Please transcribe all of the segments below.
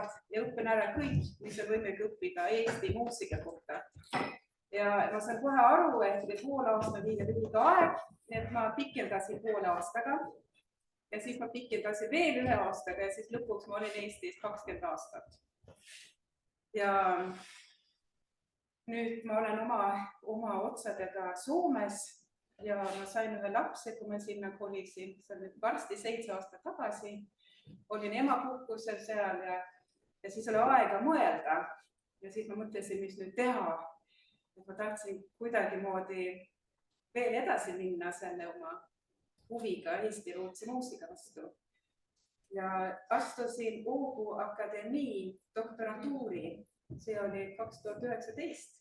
õppekavad ja õpin ära kõik, mis on võimalik õppida Eesti muusika kohta. Ja ma saan kohe aru, et pool aasta on liiga lühike aeg, et ma pikendasin poole aastaga ja siis ma pikendasin veel 1 aastaga ja siis lõpuks ma olin Eestis 20 aastat. Ja nüüd ma olen oma otsadega Soomes ja ma sain ühe lapse, kui ma sinna kolisin, see on nüüd varsti 7 aastat tagasi. Olin emapuhkusel seal ja siis oli aega mõelda ja siis ma mõtlesin, mis nüüd teha. Ma tahtsin kuidagimoodi veel edasi minna selle oma huviga Eesti-Rootsi muusika vastu. Ja astusin Åbo Akadeemii doktorantuuri, see oli 2019.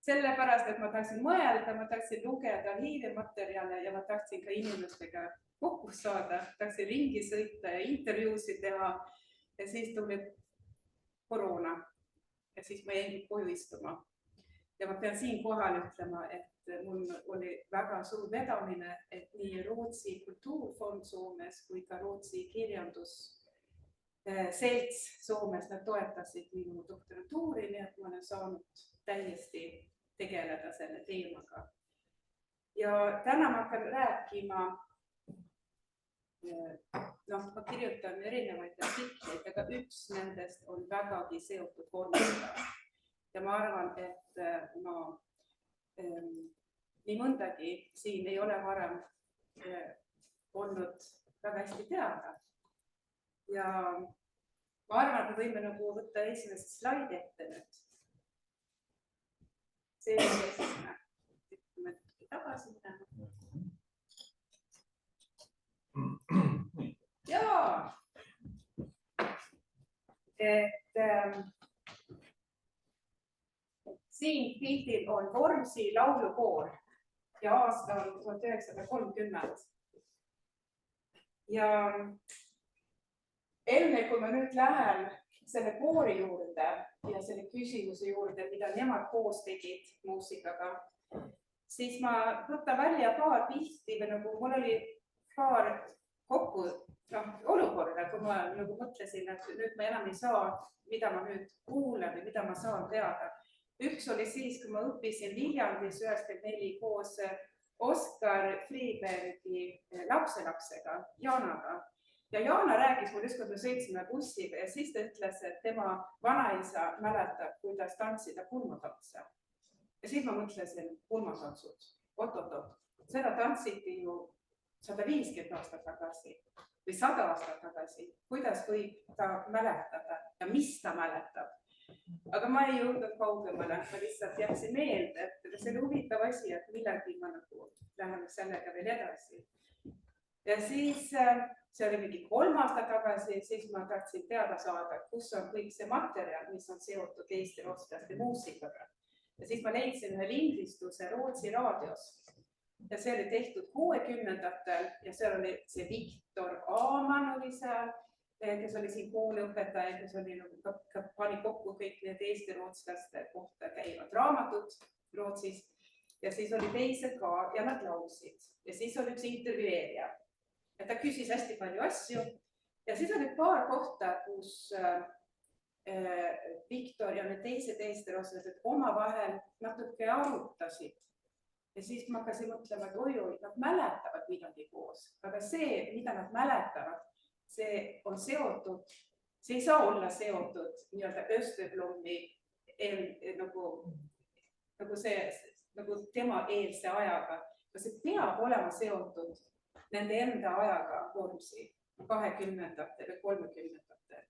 Sellepärast, et ma tahtsin mõelda, ma tahtsin lugeda hiidematerjale ja ma tahtsin ka inimestega kokku saada, tahtsin ringi sõita ja intervjuusid teha ja siis tuli koroona ja siis ma jäin koju istuma. Ja ma pean siin kohal ütlema, et mul oli väga suur vedamine, et nii Rootsi kultuurfond Soomes kui ka Rootsi kirjandus selts Soomes, nad toetasid minu doktorantuuri, nii et ma olen saanud täiesti tegeleda selle teemaga. Ja täna ma hakkan rääkima, ma kirjutan erinevaid artikleid, aga üks nendest on vägagi seotud vormiga. Ja ma arvan, et nii mõndagi siin ei ole varem olnud väga hästi teada. Ja ma arvan, et me võime võtta esimest slaidi ette nüüd. See on esimene. Me tagasi minema. Jaa! Siin pildil on Vormsi laulukoor ja aasta on 1930. Ja enne, kui ma nüüd lähen selle koori juurde ja selle küsimuse juurde, mida nemad koos tegid muusikaga, siis ma võtan välja paar pilti või nagu mul oli paar kokku olukorda, kui ma mõtlesin, et nüüd ma enam ei saa, mida ma nüüd kuulen või mida ma saan teada. Üks oli siis, kui ma õppisin Viljandis 94 koos Oskar Fribergi lapselapsega, Jaanaga. Ja Jaana rääkis mul ükskord, me sõitsime bussiga ja siis ta ütles, et tema vanaisa mäletab, kuidas tantsida pulmatantse. Ja siis ma mõtlesin, pulmatantsud, oot, seda tantsiti ju 150 aastat tagasi või 100 aastat tagasi. Kuidas võib ta mäletada ja mis ta mäletab? Aga ma ei jõudnud kaugemale, ma lihtsalt jätsin meelde, et see oli huvitav asi, et millegi ma lähen sellega veel edasi. Ja siis see oli mingi 3 aastat tagasi, siis ma tahtsin teada saada, kus on kõik see materjal, mis on seotud eesti-rootslaste muusikaga. Ja siis ma leidsin ühe lindistuse Rootsi raadios. Ja see oli tehtud 60-ndatel ja seal oli see Viktor Aaman oli seal, kes oli siin kooliõpetaja, kes oli pani kokku kõik need eesti-rootslaste kohta käivad raamatud Rootsis. Ja siis oli teised ka ja nad laulsid. Ja siis oli üks intervjueerija. Ja ta küsis hästi palju asju. Ja siis oli paar kohta, kus Viktor ja need teised eesti-rootslased omavahel natuke arutasid. Ja siis ma hakkasin mõtlema, et oi, nad mäletavad midagi koos. Aga see, mida nad mäletavad, see on seotud, see ei saa olla seotud nii-öelda Österblommi nagu tema eelse ajaga. See peab olema seotud nende enda ajaga Vormsi 20-ndatel või 30-ndatel.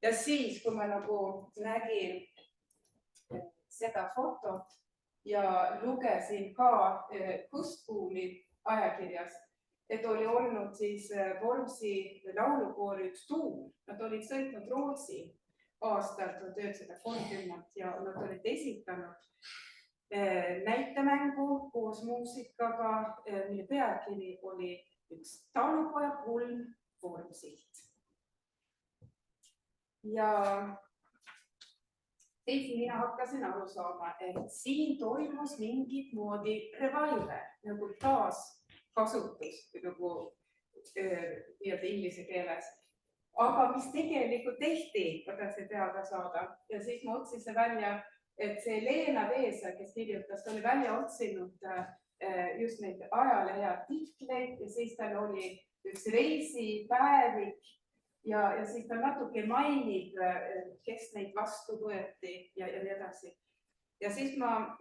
Ja siis, kui ma nägin seda fotot ja lugesin ka Kustpuuli ajakirjas, et oli olnud siis Vormsi laulukoori üks tuur. Nad olid sõitnud Rootsi aastal 1930 ja nad olid esitanud näitemängu koos muusikaga, mille pealkiri oli üks talupoja pulm Vormsilt. Ja teisi mina hakkasin aru saama, et siin toimus mingit moodi revive, nagu taas kasutus nagu nii-öelda inglise keeles. aga mis tegelikult tehti, ma tahtsin teada saada ja siis ma otsisin välja, et see Leena Veesa, kes kirjutas, ta oli välja otsinud just neid ajalehe artikleid ja siis tal oli üks reisipäevik ja siis ta natuke mainib, kes neid vastu võeti ja nii edasi. Ja siis ma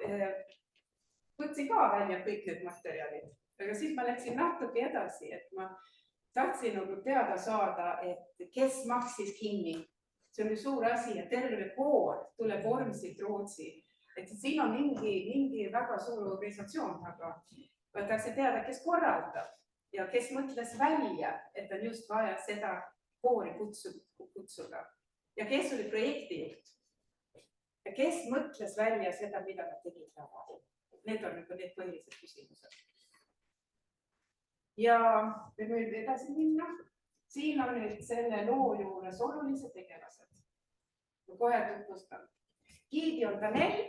võtsin ka välja kõik need materjalid, aga siis ma läksin natuke edasi, et ma tahtsin nagu teada saada, et kes maksis kinni. See oli suur asi ja terve koor tuleb vormsilt Rootsi. Et siin on mingi väga suur organisatsioon, aga ma tahtsin teada, kes korraldab ja kes mõtles välja, et on just vaja seda koori kutsuda. Ja kes oli projektijuht ja kes mõtles välja seda, mida nad tegid taga. Need on need põhilised küsimused. Ja me võime edasi minna. Siin on nüüd selle loo juures olulised tegelased. Ma kohe tutvustan. Gideon Danell,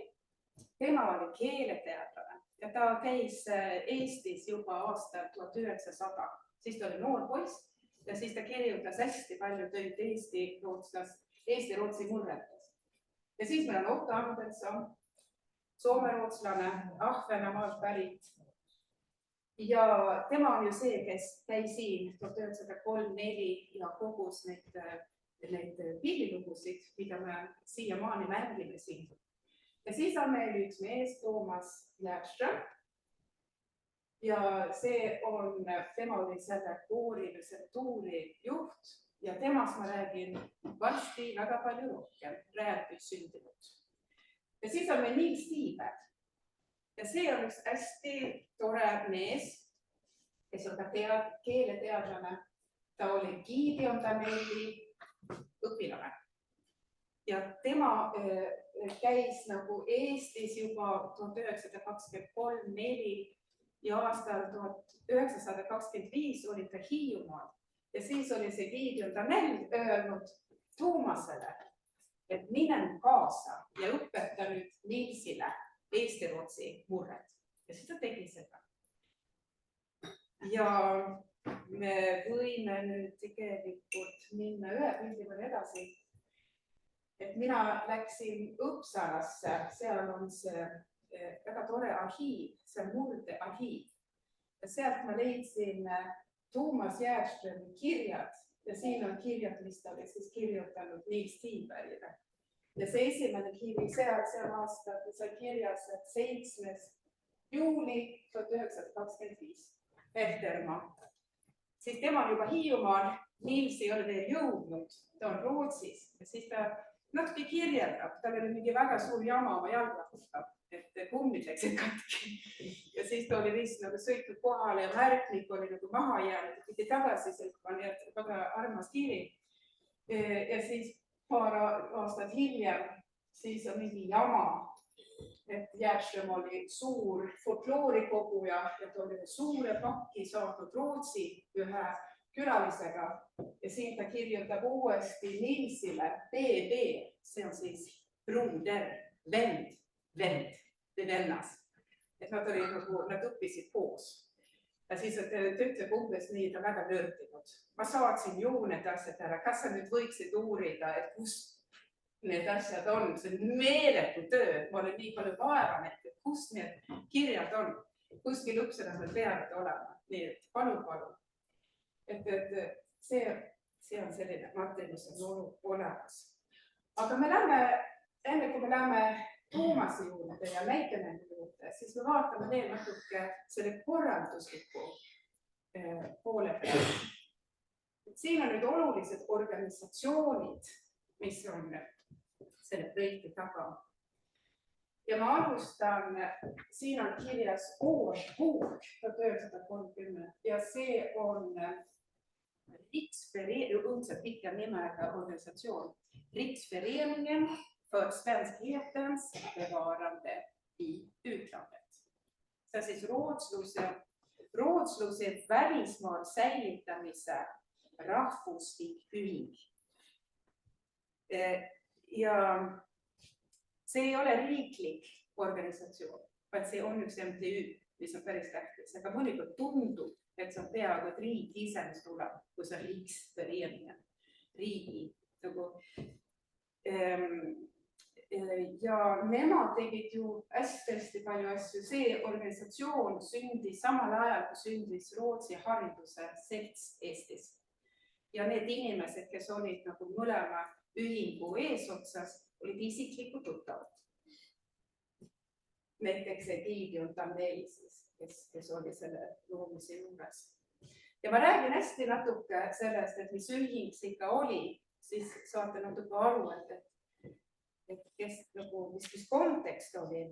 tema oli keeleteadlane ja ta käis Eestis juba aastal 1900. Siis ta oli noor poiss ja siis ta kirjutas hästi palju töid Eesti-Rootsi murretes. Ja siis meil on Otto Andersson, soomerootslane, Ahvenamaalt pärit. Ja tema on ju see, kes käi siin 1934 ja kogus neid pillilugusid, mida me siiamaani mängime siin. Ja siis on meil üks mees, Toomas Järström. Ja tema oli selle koori või selle tuuri juht ja temast ma räägin varsti väga palju rohkem, rääbis sündinud. Ja siis on meil Niels Tiiber. Ja see on üks hästi tore mees, kes on ka keeleteadlane. Ta oli Gideon Danelli õpilane. Ja tema käis nagu Eestis juba 1923-4 ja aastal 1925 oli ta Hiiumaal. Ja siis oli see Gideon Danell öelnud Toomasele, et minen kaasa ja õpeta nüüd Nielsile Eesti-Rootsi murred. Ja siis ta tegi seda. Ja me võime nüüd tegelikult minna ühe pildi veel edasi. Et mina läksin Uppsalasse, seal on see väga tore arhiiv, see murde arhiiv. Ja sealt ma leidsin Toomas Järströmi kirjad ja siin on kirjad, mis ta oli siis kirjutanud Niels Tiiberile. Ja see esimene kiri, see on aasta, see kirjas, et 7. juuli 1925 Pehtermaa. Siis tema on juba Hiiumaal, Niels ei ole veel jõudnud, ta on Rootsis ja siis ta natuke kirjeldab, tal oli mingi väga suur jama oma jalgrattaga, et kummid läksid katki. Ja siis ta oli vist nagu sõitnud kohale ja märknik oli nagu maha jäänud, et pidi tagasi sõitma, nii et väga armas kiri. Ja siis paar aastat hiljem, siis on mingi jama, et Järström oli suur folkloorikoguja ja ta oli suure pakki saadud Rootsi ühe külalisega ja siin ta kirjutab uuesti Nielsile BB, see on siis bruder, vend või vennas. Et nad õppisid koos. Ja siis ta ütleb umbes nii, ta väga nördinud. Ma saatsin ju need asjad ära, kas sa nüüd võiksid uurida, et kus need asjad on, see on meeletu töö, ma olen nii palju vaevanet, et kus need kirjad on, kuskil Uppsalas nad peavad olema, nii et palun. Et see on selline materjal, mis on olemas. Aga me läheme, enne kui me läheme Toomase juurde ja Mäikemäe juurde, siis me vaatame veel natuke selle korraldusliku poole peale. Siin on nüüd olulised organisatsioonid, mis on selle projekti taga. Ja ma alustan, siin on kirjas Årsbok 1930 ja see on õudselt pika nimega organisatsioon Riksföreningen för svenskhetens bevarande i utlandet. See on siis Rootsluse välismaal säilitamise rahvuslik ühing. Ja see ei ole riiklik organisatsioon, vaid see on üks MTÜ, mis on päris tähtis. Aga mõnikord tundub, et see on peaaegu riik ise, mis tuleb, kui see on Riksföreningen. riigi nagu. Ja nemad tegid ju hästi palju asju. See organisatsioon sündis samal ajal, kui sündis Rootsi hariduse selts Eestis. Ja need inimesed, kes olid nagu mõlema ühingu eesotsas, olid isiklikud tuttavad. Näiteks Gideon Tandeli, kes oli selle loomise juures. Ja ma räägin hästi natuke sellest, et mis ühing see ikka oli, siis saate natuke aru, et mis kontekst oli.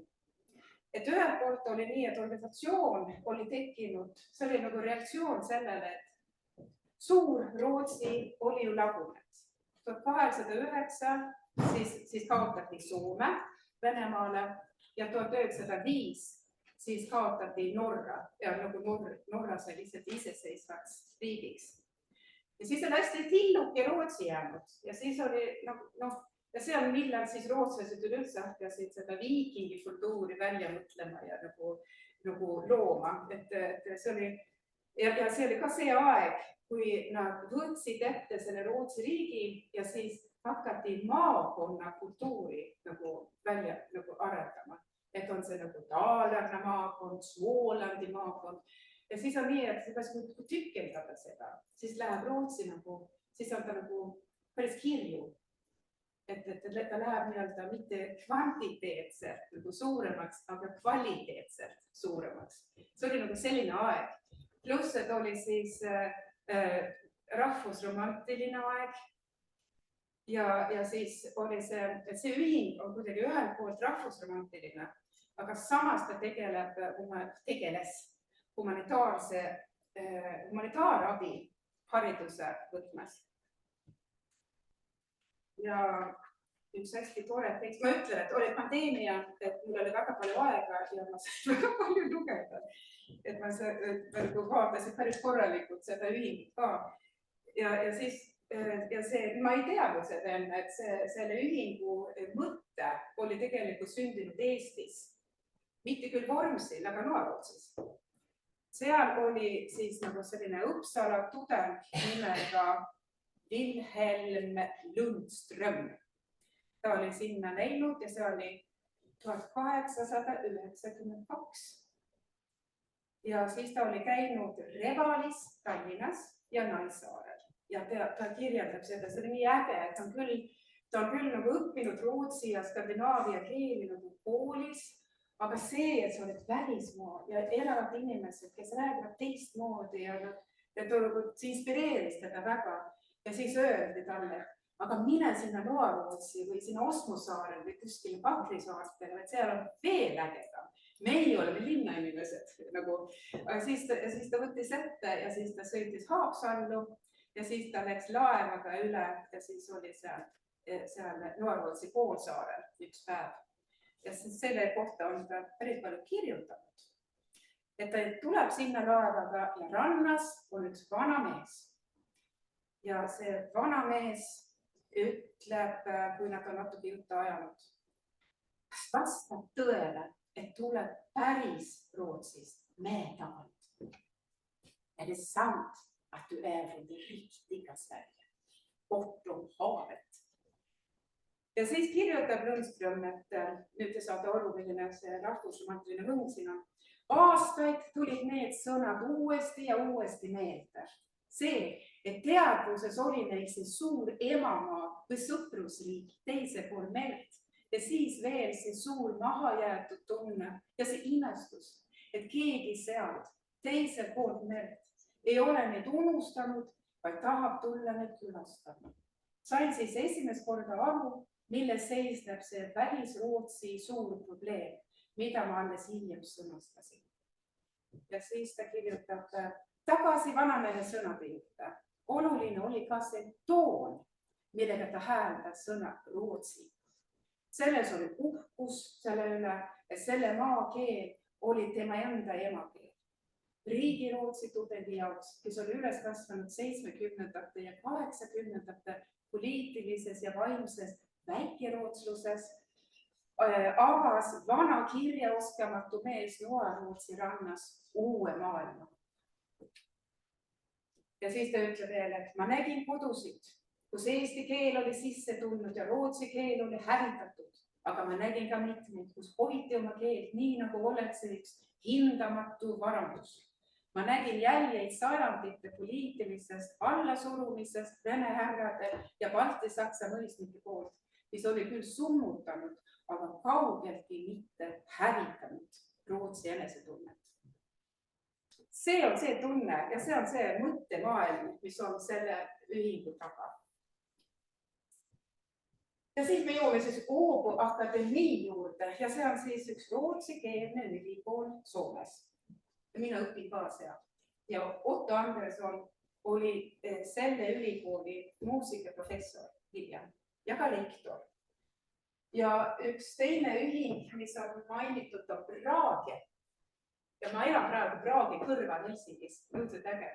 Et ühelt poolt oli nii, et organisatsioon oli tekkinud, see oli nagu reaktsioon sellele, et suur Rootsi oli ju lagunenud. 1809 siis kaotati Soome Venemaale ja 1905 siis kaotati Norra ja nagu Norra sai lihtsalt iseseisvaks riigiks. Ja siis on hästi tilluke Rootsi jäänud ja siis oli ja see on millal siis rootslased üldse hakkasid seda viikingi kultuuri välja mõtlema ja nagu looma, et see oli ja see oli ka see aeg, kui nad võtsid ette selle Rootsi riigi ja siis hakati maakonna kultuuri nagu välja nagu arendama. Et on see nagu Dalarna maakond, Smålandi maakond. Ja siis on nii, et kas kui tükkendada seda, siis läheb Rootsi nagu, siis on ta nagu päris kirju. Et ta läheb nii-öelda mitte kvantiteetselt nagu suuremaks, aga kvaliteetselt suuremaks. See oli nagu selline aeg. Pluss, et oli siis rahvusromantiline aeg. Ja siis oli see ühing on kuidagi ühelt poolt rahvusromantiline, aga samas ta tegeles humanitaarabi hariduse võtmes. Ja üks hästi tore tekst, ma ütlen, et oli pandeemia, et mul oli väga palju aega ja ma sain väga palju lugeda. Et ma vaatasin päris korralikult seda ühingut ka. Ja siis ja see, ma ei teadnud seda enne, et selle ühingu mõtte oli tegelikult sündinud Eestis. Mitte küll Vormsil, aga Noarootsis. Seal oli siis nagu selline Uppsala tudeng nimega Wilhelm Lundström. Ta oli sinna läinud ja see oli 1892. Ja siis ta oli käinud Revalis, Tallinnas ja Naissaarel. Ja ta kirjeldab seda, see oli nii äge, et ta on küll nagu õppinud rootsi ja skandinaavia keeli nagu koolis, aga see, et sa oled välismaa ja elavad inimesed, kes räägivad teistmoodi ja see inspireeris teda väga. Ja siis öeldi talle, aga mine sinna Noarootsi või sinna Osmosaarel või kuskile Pakrisaartele, et seal on veel ägedam. Meie oleme linnainimesed. Aga siis ta võttis ette ja siis ta sõitis Haapsallu. Ja siis ta läks laevaga üle ja siis oli seal Noarootsi poolsaarel üks päev. Ja siis selle kohta on ta päris palju kirjutanud. Et ta tuleb sinna laevaga ja rannas on üks vana mees. Ja see vana mees ütleb, kui nad on natuke juttu ajanud. Kas vastab tõele, et tuleb päris Rootsist meetavalt? Er det sant? Att du är från det riktiga Sverige, bortom havet. Ja siis kirjutab Lundström, et nüüd te saate aru, milline see rahvusromantiline võng siin on. Aastaid tulid need sõnad uuesti ja uuesti meelde. See, et teadvuses oli neil see suur emamaa või sõprusriik teise pool merd ja siis veel see suur mahajäetud tunne ja see imestus, et keegi sealt teise pool merd ei ole neid unustanud, vaid tahab tulla neid külastama. Sain siis esimest korda aru, milles seisneb see välis-Rootsi suur probleem, mida ma alles hiljem sõnastasin. Ja siis ta kirjutab tagasi vanamehe sõnade juurde. Oluline oli ka see toon, millega ta hääldas sõna Rootsi. Selles oli uhkus selle üle, et selle maakeel oli tema enda emakeel. Riigi Rootsi tudengi jaoks, kes oli üles kasvanud 70. ja 80. poliitilises ja vaimses väikerootsluses, avas vana kirjaoskamatu mees Noarootsi rannas uue maailma. Ja siis ta ütleb veel, et ma nägin kodusid, kus eesti keel oli sisse tulnud ja rootsi keel oli hävitatud. Aga ma nägin ka mitmeid, kus hoiti oma keelt nii, nagu oleks see üks hindamatu varandus. Ma nägin jäljeid sajandite poliitilisest allasurumisest Vene härrade ja Balti-Saksa mõisnike poolt, mis oli küll summutanud, aga kaugeltki mitte hävitanud Rootsi enesetunnet. See on see tunne ja see on see mõttemaailm, mis on selle ühingu taga. Ja siis me jõuame siis Åbo Akademii juurde ja see on siis üks rootsikeelne ülikool Soomes. Ja mina õpin ka seal. Ja Otto Anderson oli selle ülikooli muusikaprofessor hiljem ja ka lektor. Ja üks teine ühing, mis on mainitud, on Praage. Ja ma elan praegu Praagi kõrval Helsingis, õudselt äge.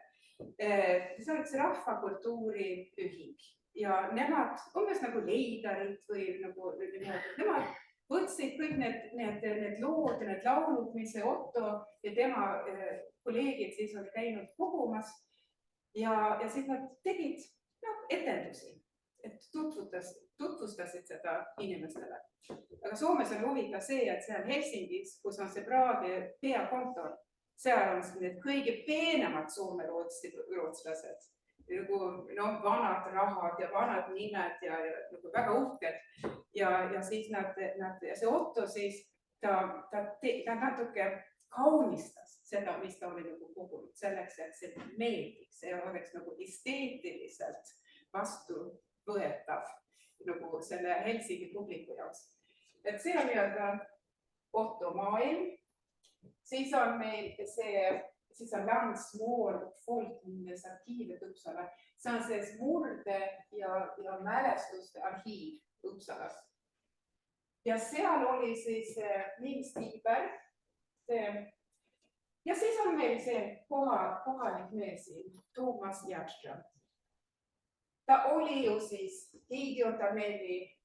See on üks rahvakultuuri ühing. Ja nemad, umbes nagu Leidarid või nagu nemad võtsid kõik need lood ja need laulud, mis see Otto ja tema kolleegid siis oli käinud kogumas ja siis nad tegid etendusi, et tutvustasid seda inimestele. Aga Soomes on huvitav see, et see on Helsingis, kus on see Praagi peakontor, seal on need kõige peenemad soome-rootslased. Vanad rahad ja vanad nimed ja väga uhked ja siis see Otto siis ta natuke kaunistas seda, mis ta oli kogunud selleks, et see meeldiks, see oleks esteetiliselt vastuvõetav selle Helsingi publiku jaoks. Et see on Otto maailm, siis on meil siis on Landsmål Folkminnes arkiivid Uppsala. See on see murde ja mälestuste arhiiv Uppsalas. Ja seal oli siis Nils Tiberg. Ja siis on meil see kohalik mees siin, Thomas Järström. Ta oli ju siis Gideon Danelli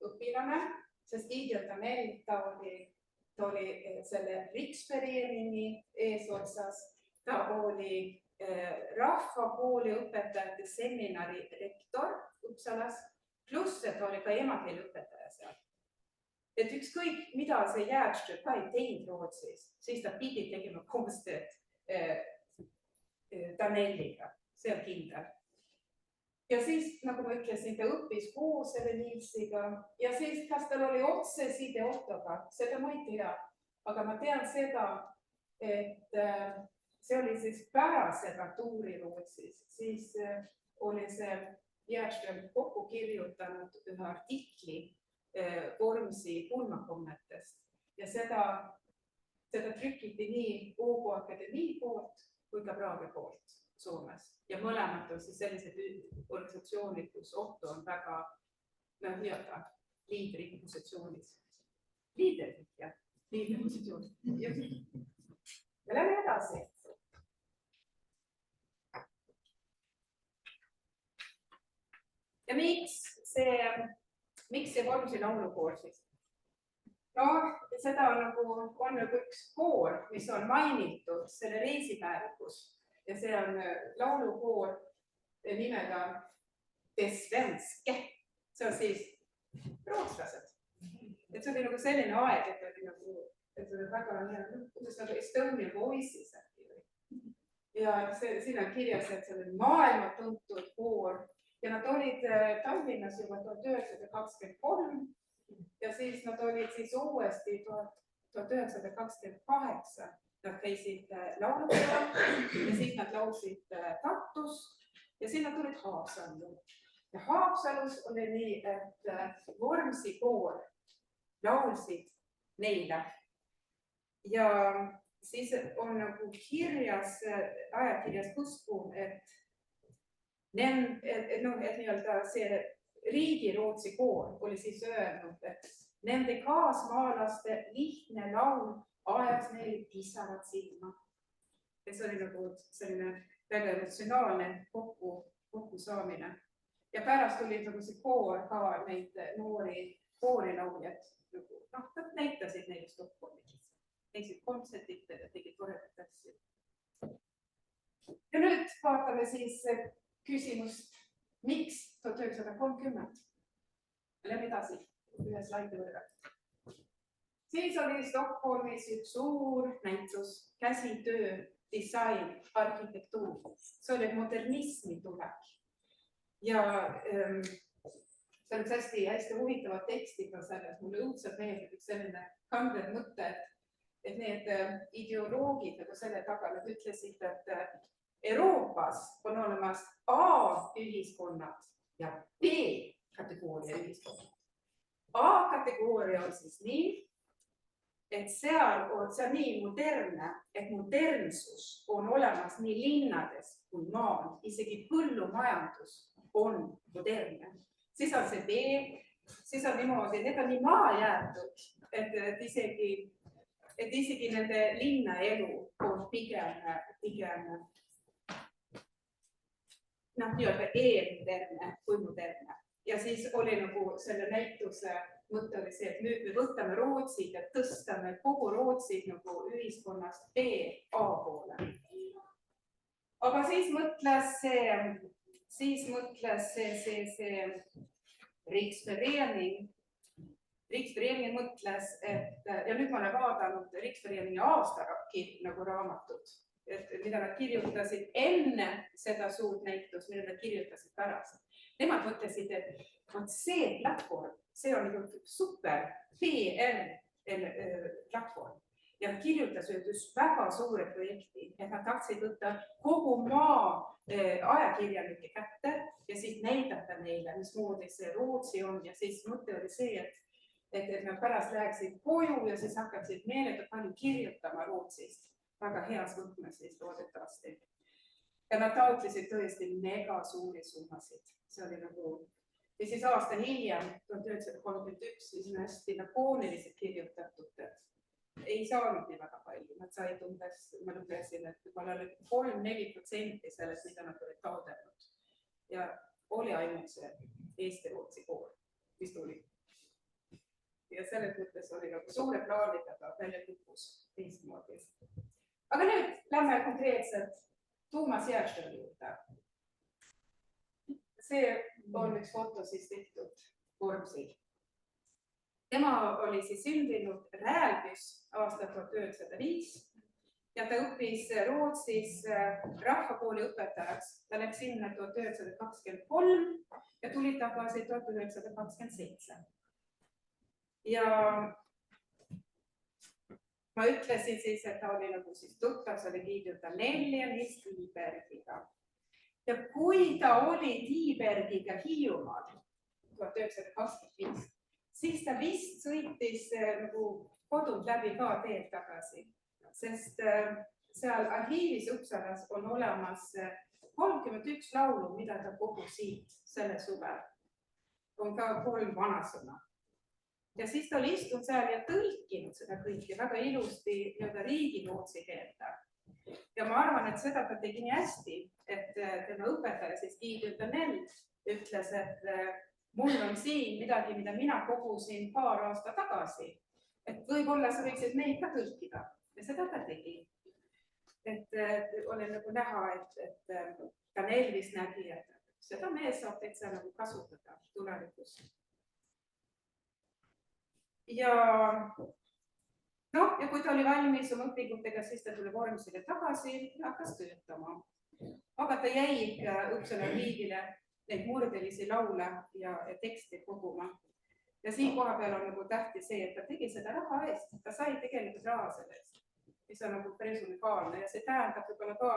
õpilane, sest Gideon Danelli ta oli selle Riksföreningi eesotsas, ta oli rahvakooli õpetajate seminari rektor Uppsalas, pluss, et ta oli ka emakeele õpetaja seal. Et ükskõik, mida see Järström ka ei teinud Rootsis, siis ta pidi tegema koostööd Danelliga, see on kindel. Ja siis, nagu ma ütlesin, ta õppis koos selle Nilsiga ja siis, kas tal oli otseside Ottoga, seda ma ei tea. Aga ma tean seda, et see oli siis pärast seda tuuri Rootsis, siis oli see Järström kokku kirjutanud ühe artikli Vormsi pulmakommetest ja seda trükiti nii Åbo Akademii poolt kui ka Praage poolt Soomes. Ja mõlemad on siis sellised organisatsioonid, kus Otto on väga liidri positsioonis. Liidrid, jah. Liidri positsioonis. Ja lähme edasi. Ja miks see Vormsi laulukoor siis? No, seda on üks koor, mis on mainitud selle reisipäevikus. Ja see on laulukoor nimega De Svenske. See on siis rootslased. Et see oli selline aeg, et see oli väga nagu Estonia Voices. Ja siin on kirjas, et see oli maailma tuntud koor. Ja nad olid Tallinnas juba 1923 ja siis nad olid siis uuesti 1928. Nad käisid laulupeol ja siis nad laulsid Tartus ja siis nad tulid Haapsallu. Ja Haapsalus oli nii, et Vormsi koor laulsid neile. Ja siis on nagu kirjas, ajakirjas Kusku, et see Riigi-Rootsi koor oli siis öelnud, et nende kaasmaalaste lihtne laul ajaks neil pisarad silma. Et see oli nagu selline väga emotsionaalne kokkusaamine. Ja pärast tuli nagu see koor ka neid noori koorilauljad. Nad näitasid neile Stockholmis. Tegid kontsertid ja tegid toredat asju. Ja nüüd vaatame siis küsimust, Miks 1930? Lähme edasi ühe slaidi võrra. Siis oli Stockholmis üks suur näitus, käsitöö, disain, arhitektuur. See oli modernismi tulek. Ja see on hästi huvitavad tekstiga selles. Mulle õudselt meeldib üks selline kandev mõte, et need ideoloogid nagu selle taga, nad ütlesid, et Euroopas on olemas A-ühiskonnad ja B-kategooria ühiskonnad. A-kategooria on siis nii, et seal on nii modernne, et modernsus on olemas nii linnades kui maal, isegi põllumajandus on modernne. Siis on see B, siis on niimoodi, need on nii maa jäetud, et isegi nende linnaelu on pigem nii-öelda e-moderne kui moderne. Ja siis oli nagu selle näituse mõte oli see, et nüüd me võtame Rootsid ja tõstame kogu Rootsid nagu ühiskonnast B-A poole. Aga siis mõtles see Riksförening. Riksförening mõtles, et ja nüüd ma olen vaadanud Riksföreningi aastarakki nagu raamatut, mida nad kirjutasid enne seda suurt näitust, mida nad kirjutasid pärast. Nemad mõtlesid, et see platvorm, see on super PR-platvorm ja kirjutas väga suure projekti, et nad tahtsid võtta kogu maa ajakirjanike kätte ja siis näidata neile, mismoodi see Rootsi on ja siis mõte oli see, et nad pärast läheksid koju ja siis hakkaksid meeletult palju kirjutama Rootsist. Väga heas võtmes siis loodetavasti. Ja nad taotlesid tõesti mega suuri summasid. See oli nagu, ja siis aasta hiljem, 1931, siis on hästi lakooniliselt kirjutatud, et ei saanud nii väga palju. Nad said umbes, ma lugesin, et võib-olla oli 3-4% sellest, mida nad olid taodelnud. Ja oli ainult see Eesti-Rootsi kool, mis tuli. Ja selles mõttes oli nagu suure plaanidega välja kukkus teistmoodi. Aga nüüd lähme konkreetselt Toomas Järštöö juurde. See on üks foto siis tehtud Vormsil. Tema oli siis sündinud Rääbis aastal 1905 ja ta õppis Rootsis rahvakooli õpetajaks. Ta läks sinna 1923 ja tuli tagasi 1927. Ja ma ütlesin siis, et ta oli nagu siis tuttav, see oli Guido Danelli ja Nils Tiibergiga. Ja kui ta oli Tiibergiga Hiiumaal 1925, siis ta vist sõitis nagu kodunt läbi ka teed tagasi, sest seal arhiivis Uppsalas on olemas 31 laulu, mida ta kogus siit selle suve. On ka 3 vanasõna. Ja siis ta oli istunud seal ja tõlkinud seda kõike väga ilusti riigilootsi keelda. Ja ma arvan, et seda ta tegi nii hästi, et tema õpetaja siis Guido Danell ütles, et mul on siin midagi, mida mina kogusin paar aasta tagasi. Et võib-olla sa võiksid neid ka tõlkida. Ja seda ta tegi. Et oli nagu näha, et Danell vist nägi, et seda mees saab täitsa nagu kasutada tulevikus. Ja kui ta oli valmis oma õpingutega, siis ta tuli Vormsile tagasi ja hakkas töötama. Aga ta jäi Uppsala arhiivile neid murdelisi laule ja teksti koguma. Ja siin koha peal on nagu tähtis see, et ta tegi seda raha eest. Ta sai tegelikult raha sellest, mis on nagu päris unikaalne. Ja see tähendab võib-olla ka,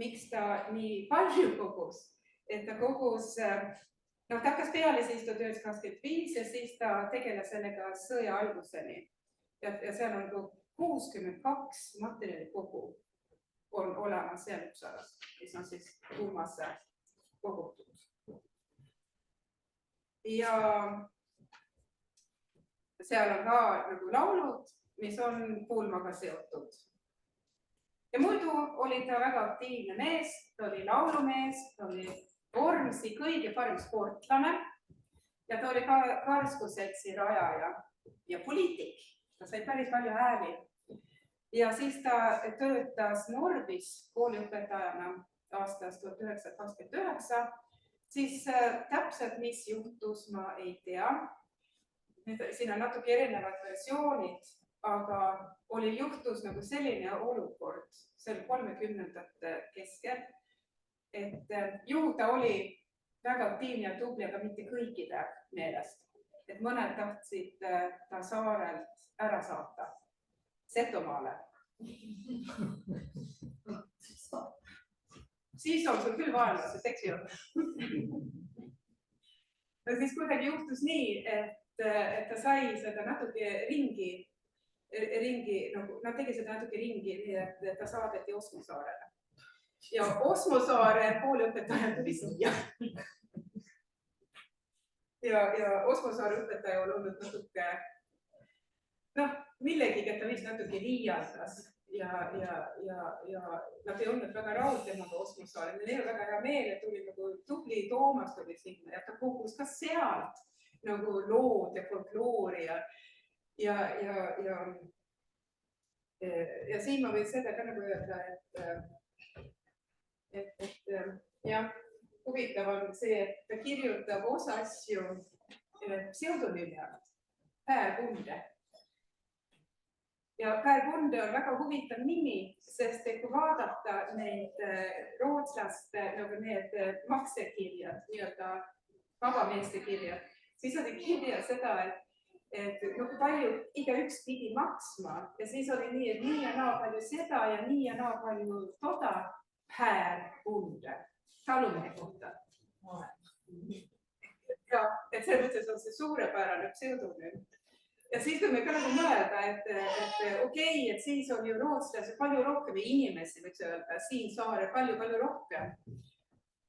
miks ta nii palju kogus. Et ta kogus... ta hakkas peale siis 1925 ja siis ta tegeles sellega sõja alguseni. Ja seal on 62 materjali kogu on olemas seal Uppsalas, mis on siis Tuumase kogutud. Ja seal on ka nagu laulud, mis on pulmaga seotud. Ja muidu oli ta väga aktiivne mees, ta oli laulumees, ta oli Vormsi kõige parim sportlane ja ta oli ka karskuseltsi rajaja ja poliitik. Ta sai päris palju hääli. Ja siis ta töötas Norbis kooliõpetajana aastast 1929. siis täpselt, mis juhtus, ma ei tea. Siin on natuke erinevad versioonid, aga juhtus nagu selline olukord, see oli 30ndate keskel, et ju ta oli väga aktiivne ja tubli, aga mitte kõikide meelest. Et mõned tahtsid ta saarelt ära saata, Setomaale. Siis on sul küll vaenlased, eks ju? Ja siis kuidagi juhtus nii, et ta sai seda natuke ringi, nad tegi seda natuke ringi, nii et ta saadeti Osmo saarele. Ja Osmo saare kooliõpetaja tuli siia. Ja Osmo saare õpetaja on olnud natuke, millegi, et ta vist natuke liialdas. Ja nad ei olnud väga rahul temaga Osmo saarel. Neil ei ole väga hea meel, et tuli nagu tubli Toomas tuli sinna ja ta kogus ka sealt nagu lood ja folkloori ja siin ma võin seda ka nagu öelda, et jah, huvitav on see, et ta kirjutab osa asju pseudonüümi all, Per Kunde. Ja Per Kunde on väga huvitav nimi, sest kui vaadata neid rootslaste nagu need maksekirjad, nii-öelda vabameeste kirjad, siis oli kirja seda, et kui palju igaüks pidi maksma ja siis oli nii, et nii ja naa palju seda ja nii ja naa palju toda Per Kunde, talumehe kohta. Ja, et see mõttes on see suurepärane pseudonüüm. Ja siis võime ka nagu mõelda, et okei, et siis on ju rootslasi palju rohkem inimesi, võiks öelda, siin saare palju rohkem.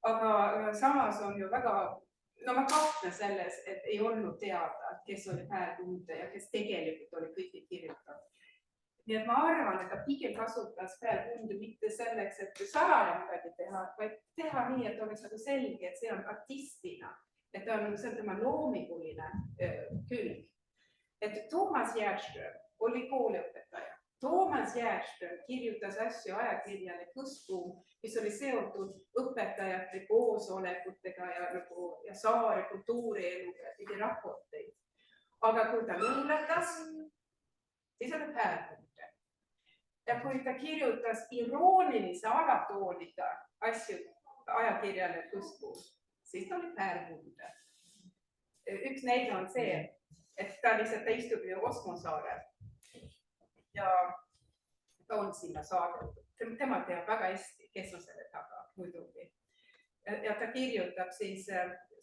Aga samas on ju väga, ma kahtlen selles, et ei olnud teada, kes oli Per Kunde ja kes tegelikult oli kõiki kirjutanud. Nii et ma arvan, et ta pigem kasutas Per Kunde mitte selleks, et salaja midagi teha, vaid teha nii, et oleks nagu selge, et see on artistina, et ta on tema loominguline külg. Et Toomas Järström oli kooliõpetaja. Toomas Järström kirjutas asju ajakirjale Kõskuum, mis oli seotud õpetajate koosolekutega ja saare kultuurieluga, tegi raporteid. Aga kui ta luuletas, siis oli Per Kunde. Ja kui ta kirjutas iroonilise alatooniga asju ajakirjale Kõskuum, siis ta oli Per Kunde. Üks näide on see, et ta lihtsalt istub ju Osmo saarel ja ta on sinna saarel. Tema teab väga hästi, kes on selle taga muidugi. Ja ta kirjutab siis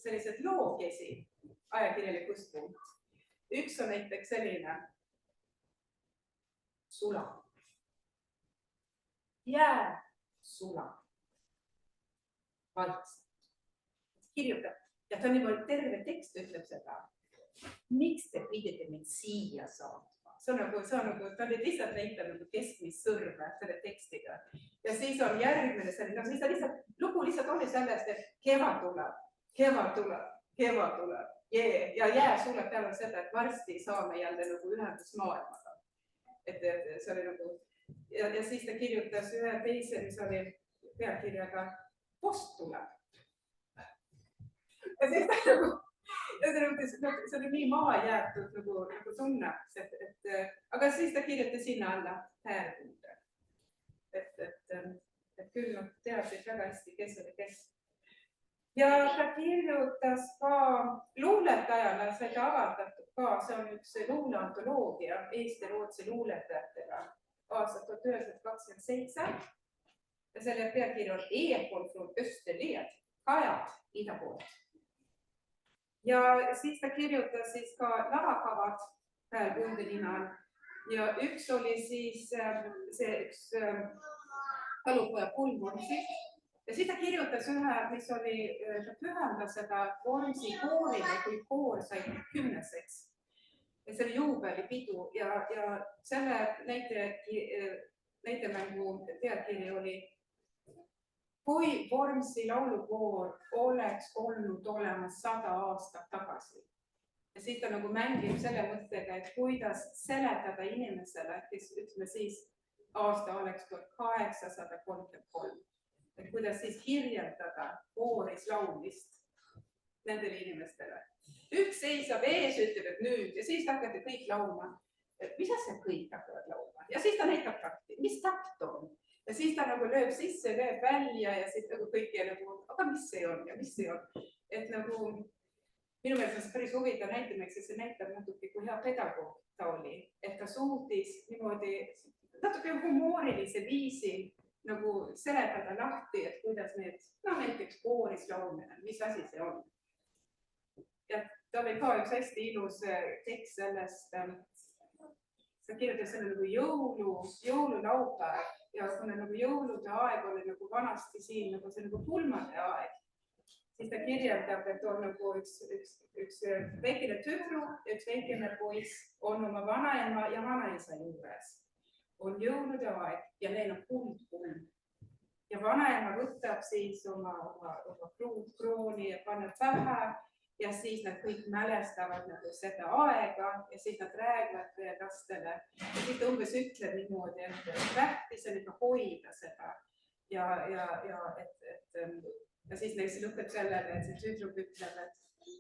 sellised lookesi ajakirjale Kõskuum. Üks on näiteks selline sula. Jää sula. Valts. Kirjutab. Ja ta niimoodi terve tekst ütleb seda. Miks te pidite mind siia saatma? See on nagu, ta oli lihtsalt näitab keskmist sõrme selle tekstiga. Ja siis on järgmine selline, siis ta lihtsalt, lugu lihtsalt oli sellest, et kevad tuleb. Ja jää sulle peale seda, et varsti saame jälle nagu ühendus maailmaga. Et see oli nagu, ja siis ta kirjutas ühe teise, mis oli pealkirjaga Post tuleb. Ja siis ta nagu, see oli nii maha jäetud nagu tunne, aga siis ta kirjutas sinna alla Per Kunde. Et küll nad teadsid väga hästi, kes oli kes. Ja ta kirjutas ka luuletajana, seda avaldatud ka, see on üks luuleantoloogia Eesti-Rootsi luuletajatega aastat 1927. Ja selle pealkiri on Ekon från Österled, kajad ida poolt. Ja siis ta kirjutas siis ka lavakavad Per Kunde nimel ja üks oli siis see üks talupoja Vormsi ja siis ta kirjutas ühe, mis oli, ta pühendas seda Vormsi koorile, kui koor sai 10-seks. Ja see oli juubelipidu ja selle näitemängu pealkiri oli kui Vormsi laulukoor oleks olnud olemas 100 aastat tagasi. Ja siis ta nagu mängib selle mõttega, et kuidas seletada inimesele, kes ütleme siis aasta oleks 1833. Et kuidas siis kirjeldada kooris laulmist nendele inimestele. Üks seisab ees, ütleb, et nüüd ja siis hakkate kõik laulma. Mis asja kõik hakkavad laulma? Ja siis ta näitab takti. Mis takt on? Ja siis ta nagu lööb sisse, lööb välja ja siis nagu kõik ja nagu, aga mis see on ja mis see on? Et nagu minu meelest on see päris huvitav näitamaks, et see näitab natuke, kui hea pedagoog ta oli. Et ta suutis niimoodi natuke humoorilise viisi nagu seletada lahti, et kuidas need, näiteks kooris laulmine, mis asi see on. Ja ta oli ka üks hästi ilus tekst sellest, ta kirjutas selle nagu jõululaupäev ja kuna nagu jõulude aeg oli nagu vanasti siin, nagu see nagu pulmade aeg, siis ta kirjeldab, et on nagu üks väikene tüdruk, üks väikene poiss on oma vanaema ja vanaisa juures. On jõulude aeg ja neil on kuldpulm. Ja vanaema võtab siis oma krooni ja paneb pähe ja siis nad kõik mälestavad nagu seda aega ja siis nad räägivad lastele. Ja siis ta umbes ütleb niimoodi, et tähtis on ikka hoida seda. Ja siis neil lõpeb sellele, et see tüdruk ütleb, et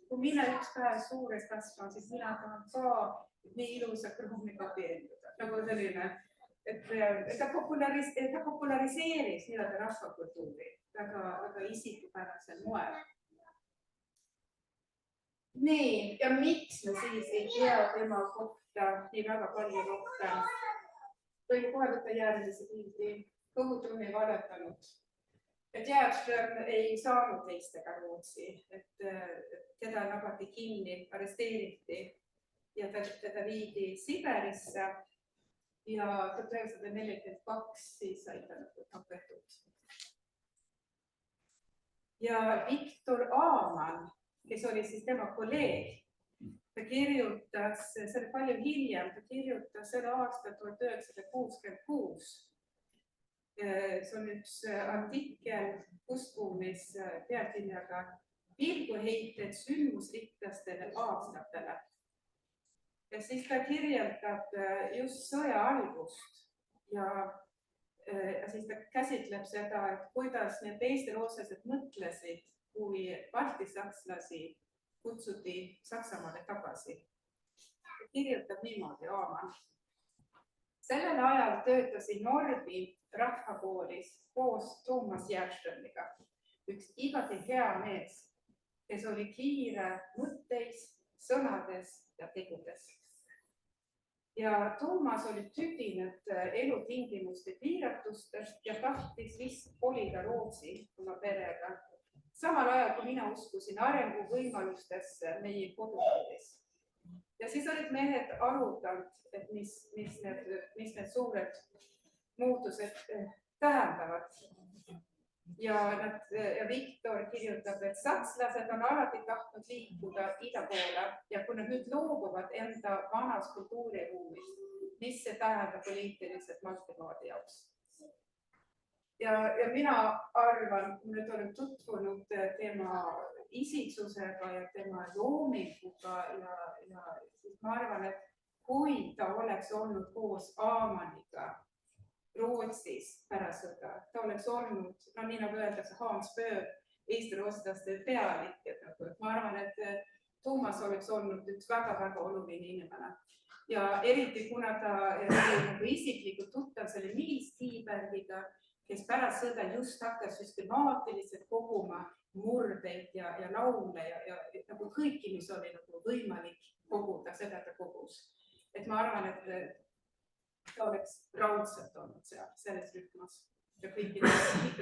kui mina üks päev suures kasvan, siis mina tahan ka nii ilusa krooniga peenduda. Nagu selline, et ta populariseeris nii-öelda rahvakultuuri väga isikupärasel moel. Nii, ja miks me siis ei tea tema kohta nii väga palju rohkem? Võib kohe võtta järgmise pildi, kõhutunn ei valetanud. Et Järström ei saanud teistega Rootsi, et teda nabati kinni, arresteeriti ja teda viidi Siberisse ja 1942 siis sai ta tapetud. Ja Viktor Aamann, kes oli siis tema kolleeg, ta kirjutas, see oli palju hiljem, ta kirjutas selle aasta 1966. See on üks artikkel Kustuumis pealkirjaga Pilguheited sündmusrikkastele aastatele. Ja siis ta kirjeldab just sõja algust ja siis ta käsitleb seda, et kuidas need teised rootslased mõtlesid, kui baltisakslasi kutsuti Saksamaale tagasi. Ta kirjutab niimoodi Aamann. Sellel ajal töötasin Norbi rahvakoolis koos Toomas Järströmiga, üks igati hea mees, kes oli kiire mõtteis, sõnades ja tegudes. Ja Toomas oli tüdinud elutingimuste piiratustest ja tahtis vist kolida Rootsi oma perega. Samal ajal, kui mina uskusin arenguvõimalustesse meie kodukoolis. Ja siis olid mehed arutanud, et mis need suured muutused tähendavad. Ja Viktor kirjutab, et sakslased on alati tahtnud liikuda ida poole ja kui nad nüüd loobuvad enda vanas kultuuriruumist, mis see tähendab poliitiliselt Baltimaade jaoks. Ja mina arvan, kui nüüd olen tutvunud tema isiksusega ja tema loominguga ja siis ma arvan, et kui ta oleks olnud koos Aamanniga Rootsis pärast sõda, ta oleks olnud, nii nagu öeldakse, Hans Böör, Eesti rootslaste pealik. Ma arvan, et Toomas oleks olnud üks väga-väga oluline inimene. Ja eriti kuna ta oli isiklikult tuttav selle Niels Tiibergiga, kes pärast sõda just hakkas süstemaatiliselt koguma murdeid ja laule ja nagu kõiki, mis oli nagu võimalik koguda, seda ta kogus. Et ma arvan, et ta oleks raudselt olnud selles rühmas ja kõik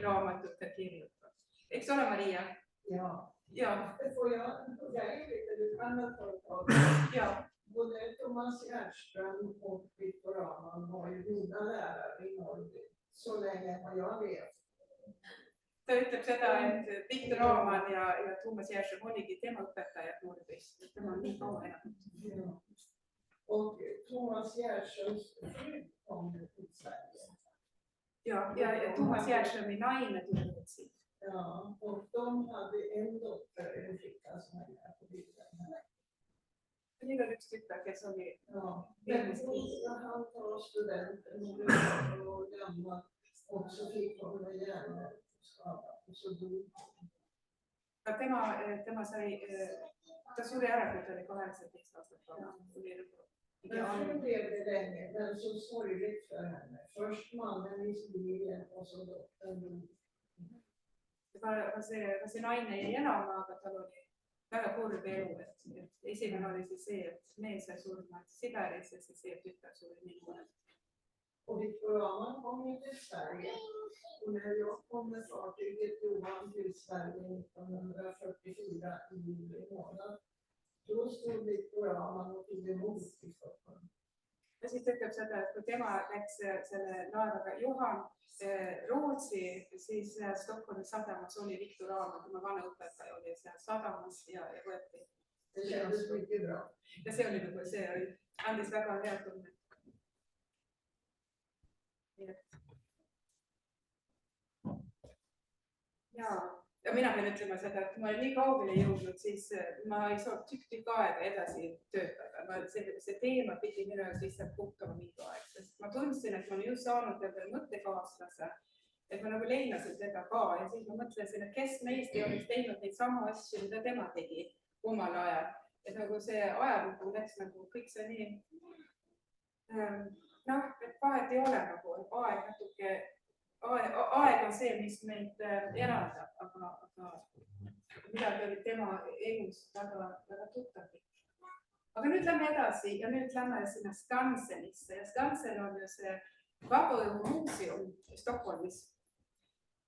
raamatut ta kirjutab. Eks ole, Maria? Ja. Får jag lite annat Ja. Både Thomas Järström och Viktor Aamann var ju mina lärare i Norge så länge vad jag vet. Ta ütleb seda, et Viktor Aamann ja Thomas Järström oligi tema õpetajad Nordis. Tema on nii kaua enam. Och Thomas Järströms fru kom till Sverige. Ja Thomas Järströmi naine tuli siit. Ja, och de hade en dotter, en flicka som är här på bilden. Niillä oli yksi tyttö, kes oli... Ja, men han var studenten och var gammal och så fick hon med hjärnskada och så dog hon. tema sai, ta suri ära, kui ta oli 18 aastat vana. Men hur blev det länge? Men så sorgligt för henne. Först mannen i Sibirien och så dottern. See naine jäi elama, aga tal oli väga kurb elu. Esimene oli siis see, et mees sai surma Siberis ja siis see tütar suri nii kurb. Och Viktor Raman kom ju till Sverige. Och när jag kom med fartyget Johan till Sverige 1944 i juli månad. Då stod Viktor Raman och tog emot i Stockholm. Ja siis ütleb seda, et kui tema läks selle laevaga Johan Rootsi, siis Stockholmi sadamas oli Viktor Raman, tema vana õpetaja oli seal sadamas ja võeti. Det kändes mycket bra. Ja see oli nagu see andis väga hea tunne. Ja mina pean ütlema seda, et kui ma olen nii kaugele jõudnud, siis ma ei saa tükk aega edasi töötada. See teema pidi minu jaoks lihtsalt puhkama mingi aeg, sest ma tundsin, et ma olen just saanud mõttekaaslase, et ma nagu leinasin teda ka ja siis ma mõtlesin, et kes meist ei oleks teinud neid samu asju, mida tema tegi omal ajal. Et nagu see ajalugu läks nagu kõik see nii, et vahet ei ole nagu, aeg natuke aeg on see, mis meid eraldab, aga midagi oli tema elus väga tuttav. Aga nüüd lähme edasi ja nüüd lähme sinna Skansenisse ja Skansen on ju see vabaõhumuuseum Stockholmis.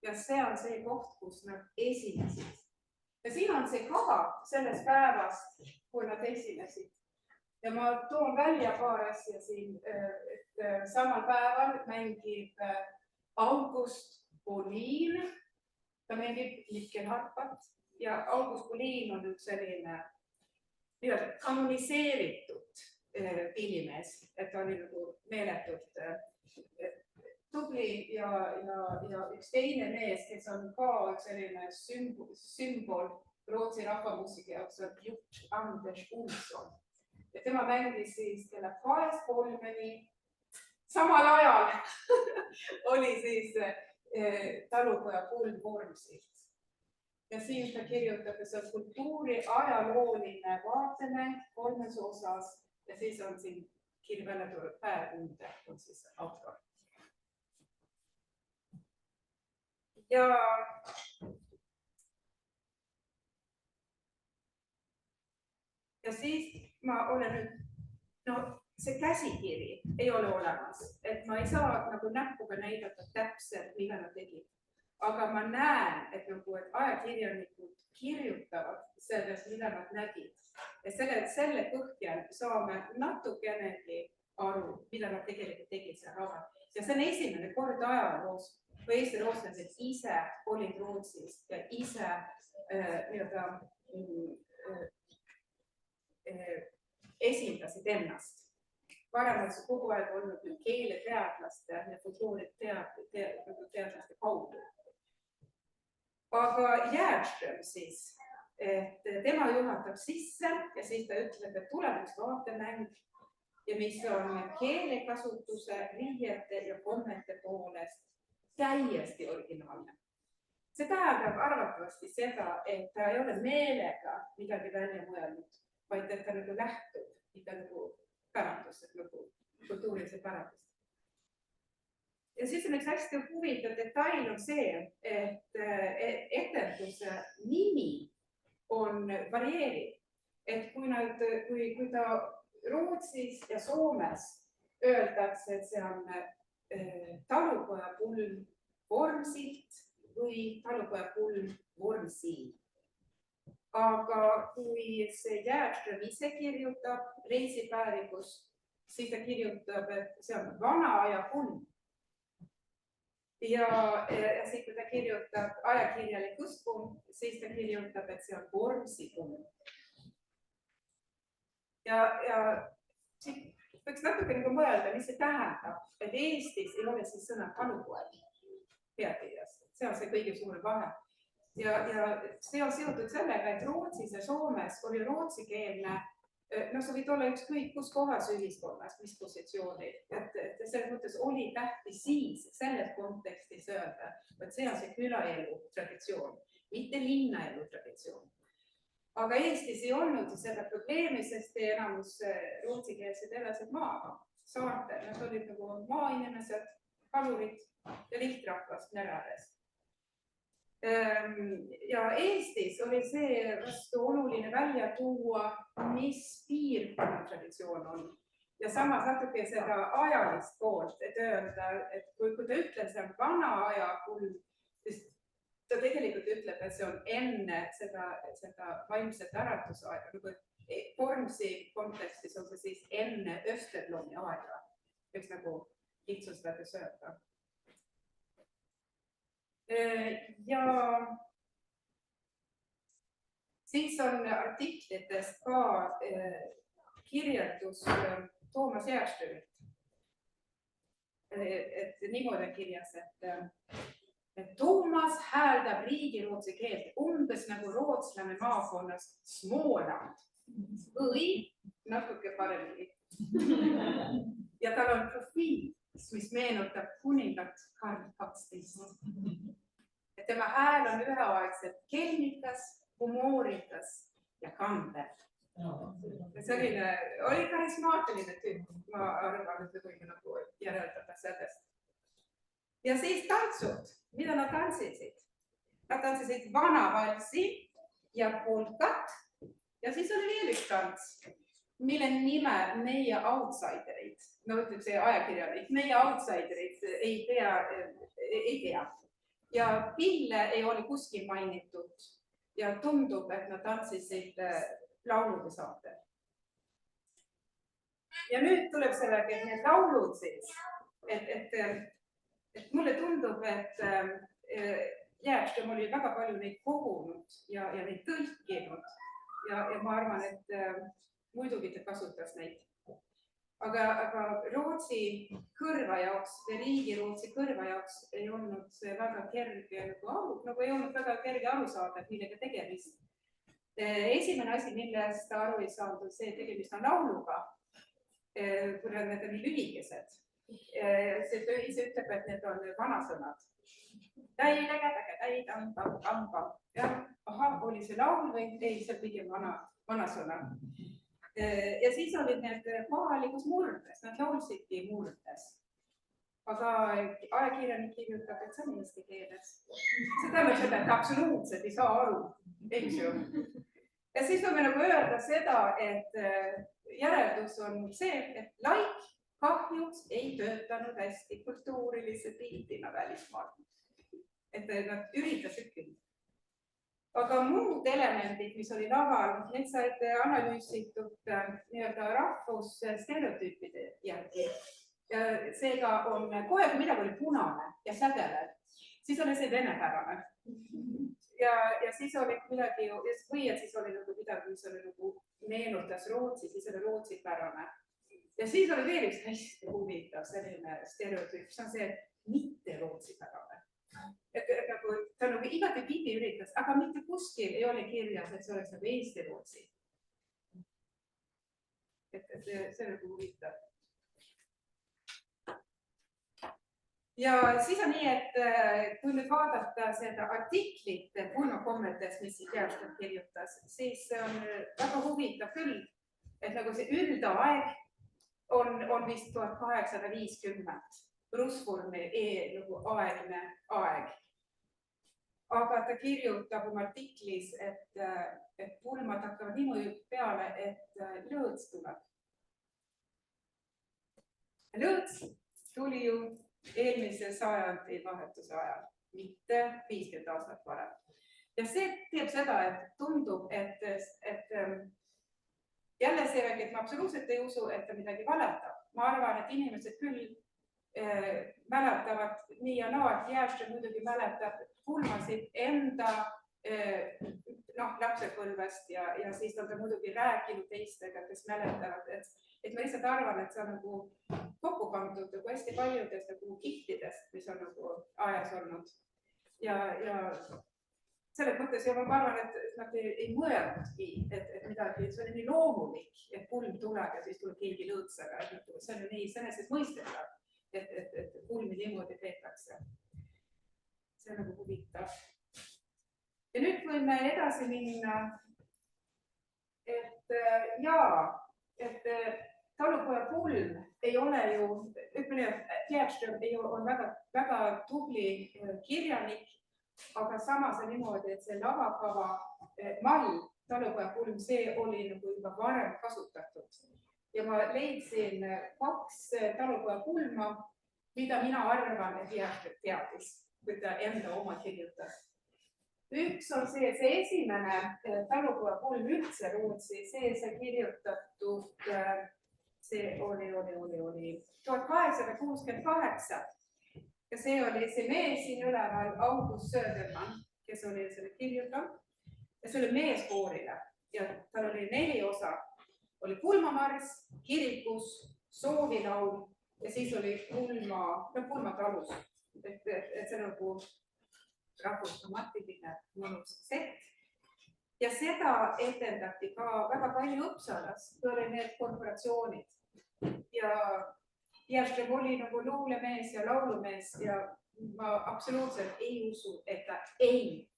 Ja see on see koht, kus nad esinesid. Ja siin on see kava sellest päevast, kui nad esinesid. Ja ma toon välja paar asja siin, et samal päeval mängib August Bolin, ta mängib Mikkelharpat ja August Bolin on üks selline kanoniseeritud pillimees, et ta oli nagu meeletult tubli ja üks teine mees, kes on ka üks selline sümbol Rootsi rahvamuusika jaoks, on Jutt Anders Olsson. Ja tema mängis siis kella 2:30. Samal ajal oli siis talupoja Paul Vormsilt. Ja siin ta kirjutab, et see on kultuuri ajalooline vaatemäng 3 osas ja siis on siin kirjale tuleb Päev-Unde, on siis autor. Ja siis ma olen nüüd, see käsikiri ei ole olemas, et ma ei saa nagu näppuga näidata täpselt, mida nad tegid. Aga ma näen, et ajakirjanikud kirjutavad sellest, mida nad nägid. Ja selle põhjal saame natukenegi aru, mida nad tegelikult tegid seal raha. Ja see on esimene kord ajaloos, kui Eesti rootslased ise olid Rootsist ja ise esindasid ennast. Varem on see kogu aeg olnud keeleteadlaste ja kultuuriteadlaste kaudu. Aga Järström siis, et tema juhatab sisse ja siis ta ütleb, et tuleb üks vaatemäng ja mis on keelekasutuse, riiete ja kommete poolest täiesti originaalne. See tähendab arvatavasti seda, et ta ei ole meelega midagi välja mõelnud, vaid et ta nagu lähtub ikka nagu pärandused, nagu kultuurilise pärandust. Ja siis on üks hästi huvitav detail on see, et etenduse nimi on varieeriv. Et kui ta Rootsis ja Soomes öeldakse, et see on talupoja pulm Vormsilt või talupoja pulm Vormsiil. Aga kui see Järström ise kirjutab reisipäevikus, siis ta kirjutab, et see on vana aja pulm. Ja siis kui ta kirjutab ajakirjalikus pulm, siis ta kirjutab, et see on Vormsi pulm. Ja siit võiks natuke nagu mõelda, mis see tähendab, et Eestis ei ole siis sõna talupoeg pealkirjas. See on see kõige suurem vahe. Ja see on seotud sellega, et Rootsis ja Soomes oli rootsikeelne no sa võid olla ükskõik kus kohas ühiskonnas, mis positsiooni, et selles mõttes oli tähtis siis selles kontekstis öelda, et see on see külaelu traditsioon, mitte linnaelu traditsioon. Aga Eestis ei olnud seda probleemi, sest enamus rootsikeelsed elasid maaga, saartel, nad olid nagu maainimesed, kalurid ja lihtrahvast mere ääres. Ja Eestis oli see vastu oluline välja tuua, mis piirkonna traditsioon on. Ja samas natuke seda ajalist poolt, et öelda, et kui ta ütleb, see on vana aja kuld, siis ta tegelikult ütleb, et see on enne seda vaimset äratusaega. Vormsi kontekstis on see siis enne Österlomi aega, võiks nagu lihtsustades öelda. Ja siis on artiklites ka kirjeldus Toomas Järvstöölt. Et niimoodi on kirjas, et Toomas hääldab riigirootsi keelt umbes nagu rootslane maakonnast Småland või natuke paremini. Ja tal on profiil, mis meenutab kuningat Karl 12. Et tema hääl on üheaegselt kelmikas, humoorikas ja kandev. Selline oli karismaatiline tüüp, ma arvan, et võime nagu järeldada sellest. Ja siis tantsud, mida nad tantsisid? Nad tantsisid vanavalsi ja polkat ja siis oli veel üks tants, mille nime meie outsiderid, no ütleb see ajakirjanik, meie outsiderid ei tea. Ja pille ei ole kuskil mainitud ja tundub, et nad tantsisid laulude saatel. Ja nüüd tuleb sellega, et need laulud siis, et mulle tundub, et Järvstöö oli väga palju neid kogunud ja neid tõlkinud ja ma arvan, et muidugi ta kasutas neid. Aga Rootsi kõrva jaoks või riigirootsi kõrva jaoks ei olnud see väga kerge nagu ei olnud väga kerge aru saada, millega tegemist. Esimene asi, millest ta aru ei saanud, on see, tegemist on lauluga, kuna need on nii lühikesed. See ise ütleb, et need on vanasõnad. Aha, oli see laul või ei, see pigem vanasõna. Ja siis olid need kohalikus murdes, nad laulsidki murdes. Aga ajakirjanik kirjutab, et see on eesti keeles. See tähendab seda, et absoluutselt ei saa aru, eks ju. Ja siis võime nagu öelda seda, et järeldus on see, et laik kahjuks ei töötanud hästi kultuurilise pildina välismaal. Et nad üritasid küll. Aga muud elemendid, mis oli laval, need said analüüsitud rahvusstereotüüpide järgi. Seega on kohe, kui midagi oli punane ja sädele, siis oli see venepärane. Ja siis oli midagi, või et siis oli nagu midagi, mis oli nagu meenutas Rootsi, siis oli rootsipärane. Ja siis oli veel üks hästi huvitav selline stereotüüp, see on see mitte rootsipärane. Ta nagu igati pidi üritas, aga mitte kuskil ei ole kirjas, et see oleks nagu Eesti-Rootsi. Et see nagu huvitav. Ja siis on nii, et kui nüüd vaadata seda artiklit pulmakommetes, mis Järvstöö kirjutas, siis on väga huvitav küll, et nagu see üldaeg on vist 1850. Rusvormi nagu aegne aeg. Aga ta kirjutab oma artiklis, et pulmad hakkavad niimoodi peale, et lõõts tuleb. Lõõts tuli ju eelmise sajandi vahetuse ajal, mitte 50 aastat varem. Ja see teeb seda, et tundub, et jälle see, et ma absoluutselt ei usu, et ta midagi valetab. Ma arvan, et inimesed küll mäletavad nii ja naa, et Järvstöö muidugi mäletab pulmasid enda lapsepõlvest ja siis on ta muidugi rääkinud teistega, kes mäletavad, et ma lihtsalt arvan, et see on nagu kokku pandud nagu hästi paljudest nagu kihtidest, mis on nagu ajas olnud. Ja selles mõttes ja ma arvan, et nad ei mõelnudki, et midagi, see oli nii loomulik, et pulm tuleb ja siis tuleb keegi lõõtsaga, see on ju nii enesestmõistetav, et pulmi niimoodi peetakse. See on nagu huvitav. Ja nüüd võime edasi minna, et talupoja pulm ei ole ju, ütleme, Fjärström on väga tubli kirjanik, aga samas on niimoodi, et see lavakava mall, talupoja pulm, see oli nagu juba varem kasutatud. Ja ma leidsin 2 talupoja pulma, mida mina arvan, et Fjärström teadis, kui ta enda oma kirjutas. Üks on see esimene talupoja pulm üldse Rootsi, see kirjutatud, see oli 1868. Ja see oli see mees siin üleval, August Söderman, kes oli selle kirjutanud. Ja see oli meeskoorile ja tal oli 4 osa. Oli pulmamarss, kirikus, soovilaul ja siis oli pulmatalus. Et see nagu rahvusgramatiline mõnus sett. Ja seda etendati ka väga palju Uppsalas, kui oli need korporatsioonid. Ja Fjärström oli nagu luulemees ja laulumees ja ma absoluutselt ei usu, et ta ei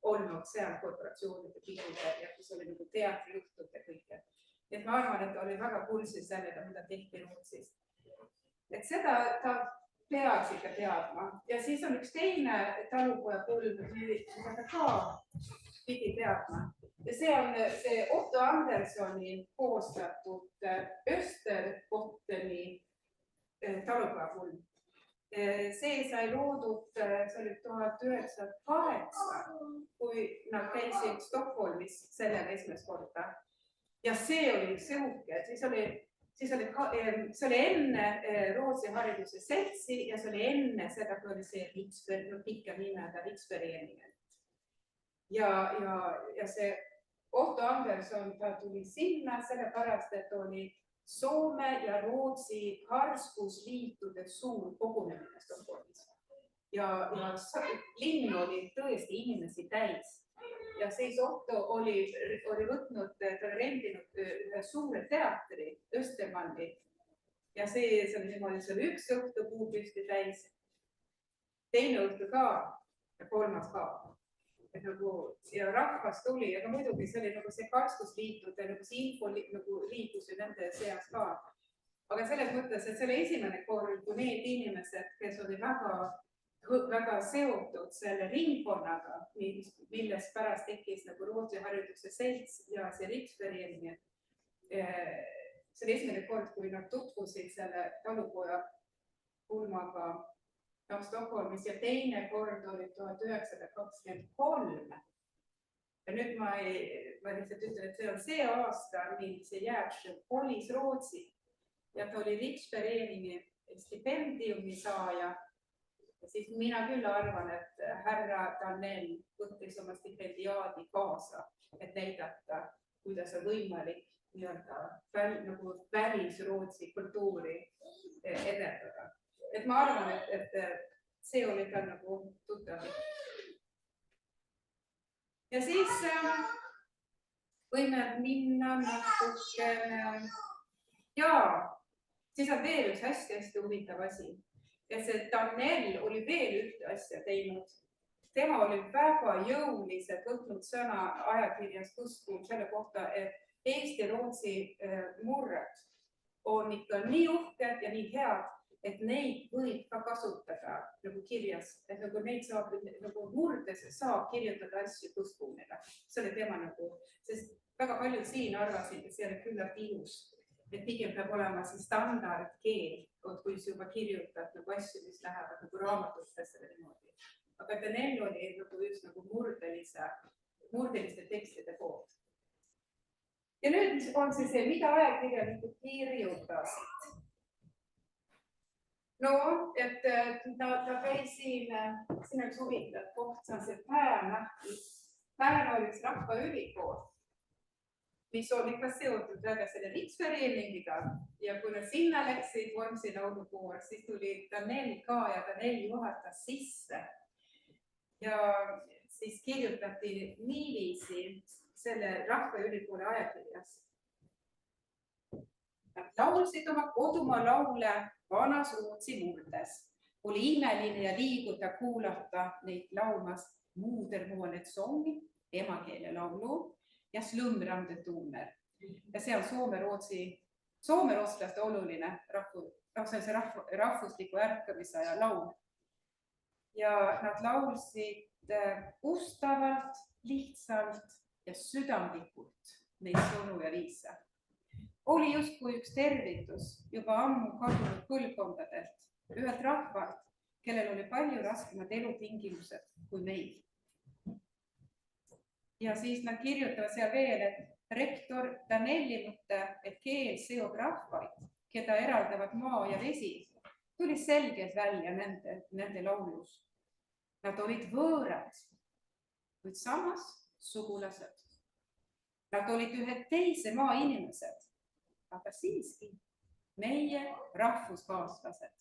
olnud seal korporatsioonide pidudel ja kus oli nagu teatrijuhtud ja kõike. Et ma arvan, et ta oli väga kursis sellega, mida tehti Rootsis. Et seda ta peaks ikka teadma. Ja siis on üks teine talupoja pulm, mida ta ka pidi teadma. Ja see on see Otto Andersoni koostatud Österbotteni talupoja pulm. See sai loodud, see oli 1908, kui nad käisid Stockholmis sellel esimest korda. Ja see oli sõuke, see oli enne Rootsi hariduse seltsi ja see oli enne seda, kui oli see pikka nimega Riksföreningen. Ja see Otto Anderson ta tuli sinna sellepärast, et oli Soome ja Rootsi karskusliitude suur kogunemine Stockholmis. Ja linn oli tõesti inimesi täis. Ja siis Otto oli võtnud, ta oli rendinud ühe suure teatri, Östermalmi. Ja see oli niimoodi, see oli üks õhtu puupüsti täis, teine õhtu ka ja kolmas ka. Ja rahvas tuli, aga muidugi see oli nagu see karskusliitude, nagu see info liikus ja nende seas ka. Aga selles mõttes, et see oli esimene kord, kui need inimesed, kes oli väga seotud selle ringkonnaga, millest pärast tekkis nagu Rootsi hariduse selts ja see Riksföreningen. See oli esimene kord, kui nad tutvusid selle talupoja pulmaga Stockholmis ja teine kord oli 1923. Ja nüüd ma lihtsalt ütlen, et see on see aasta, mil see Fjärström kolis Rootsi ja ta oli Riksföreningen stipendiumi saaja. Ja siis mina küll arvan, et härra Danell võttis oma stipendiaadi kaasa, et näidata, kuidas on võimalik nagu välis-Rootsi kultuuri edendada. Et ma arvan, et see oli tal nagu tuttav. Ja siis võime minna natukene. Ja siis on veel üks hästi huvitav asi. Ja see Danell oli veel ühte asja teinud. Tema oli väga jõuliselt võtnud sõna ajakirjas Kuskuum selle kohta, et Eesti-Rootsi murred on ikka nii uhked ja nii head, et neid võib ka kasutada nagu kirjas, et nagu neid saab, nagu murdes saab kirjutada asju Kuskuumile. See oli tema nagu, sest väga paljud siin arvasid, et see oli küllalt ilus, et pigem peab olema see standardkeel, kui juba kirjutad nagu asju, mis lähevad nagu raamatutesse või niimoodi. Aga Danell oli nagu just nagu murdeliste tekstide poolt. Ja nüüd on see mida ajakirjanikud kirjutasid. No, et ta käis siin üks huvitav koht, see on see Pärna. Pärna oli üks rahvaülikool, mis on ikka seotud väga selle Riksföreningiga ja kui nad sinna läksid Vormsi laulukoor, siis tuli Danell ka ja Danell juhatas sisse. Ja siis kirjutati niiviisi selle Rahvaülikooli ajakirjas. Nad laulsid oma kodumaa laule vanas Rootsi murdes. Oli imeline ja liiguta kuulata neid laulmas Modermålet sång, emakeele laulu ja Slumrande toner. Ja see on soome-rootslaste oluline rahvusliku ärkamise aja laul. Ja nad laulsid ustavalt, lihtsalt ja südamlikult neid sõnu ja viise. Oli justkui üks tervitus juba ammu kadunud põlvkondadelt, ühelt rahvalt, kellel oli palju raskemad elutingimused kui meil. Ja siis nad kirjutavad seal veel, et rektor Danelli mõte, et keel seob rahvaid, keda eraldavad maa ja vesi, tuli selgelt välja nende laulus. Nad olid võõrad, kuid samas sugulased. Nad olid ühed teise maa inimesed, aga siiski meie rahvuskaaslased.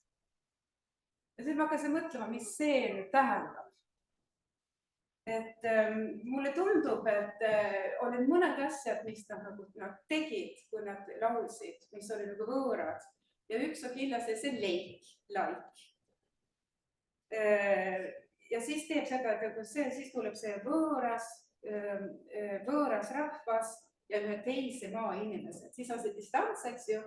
Ja siis ma hakkasin mõtlema, mis see nüüd tähendab. Et mulle tundub, et olid mõned asjad, mis nad tegid, kui nad laulsid, mis oli nagu võõrad. Ja üks on kindlasti see laik. Ja siis teeb seda, et siis tuleb see võõras rahvas ja ühe teise maa inimesed. Siis on see distants, eks ju.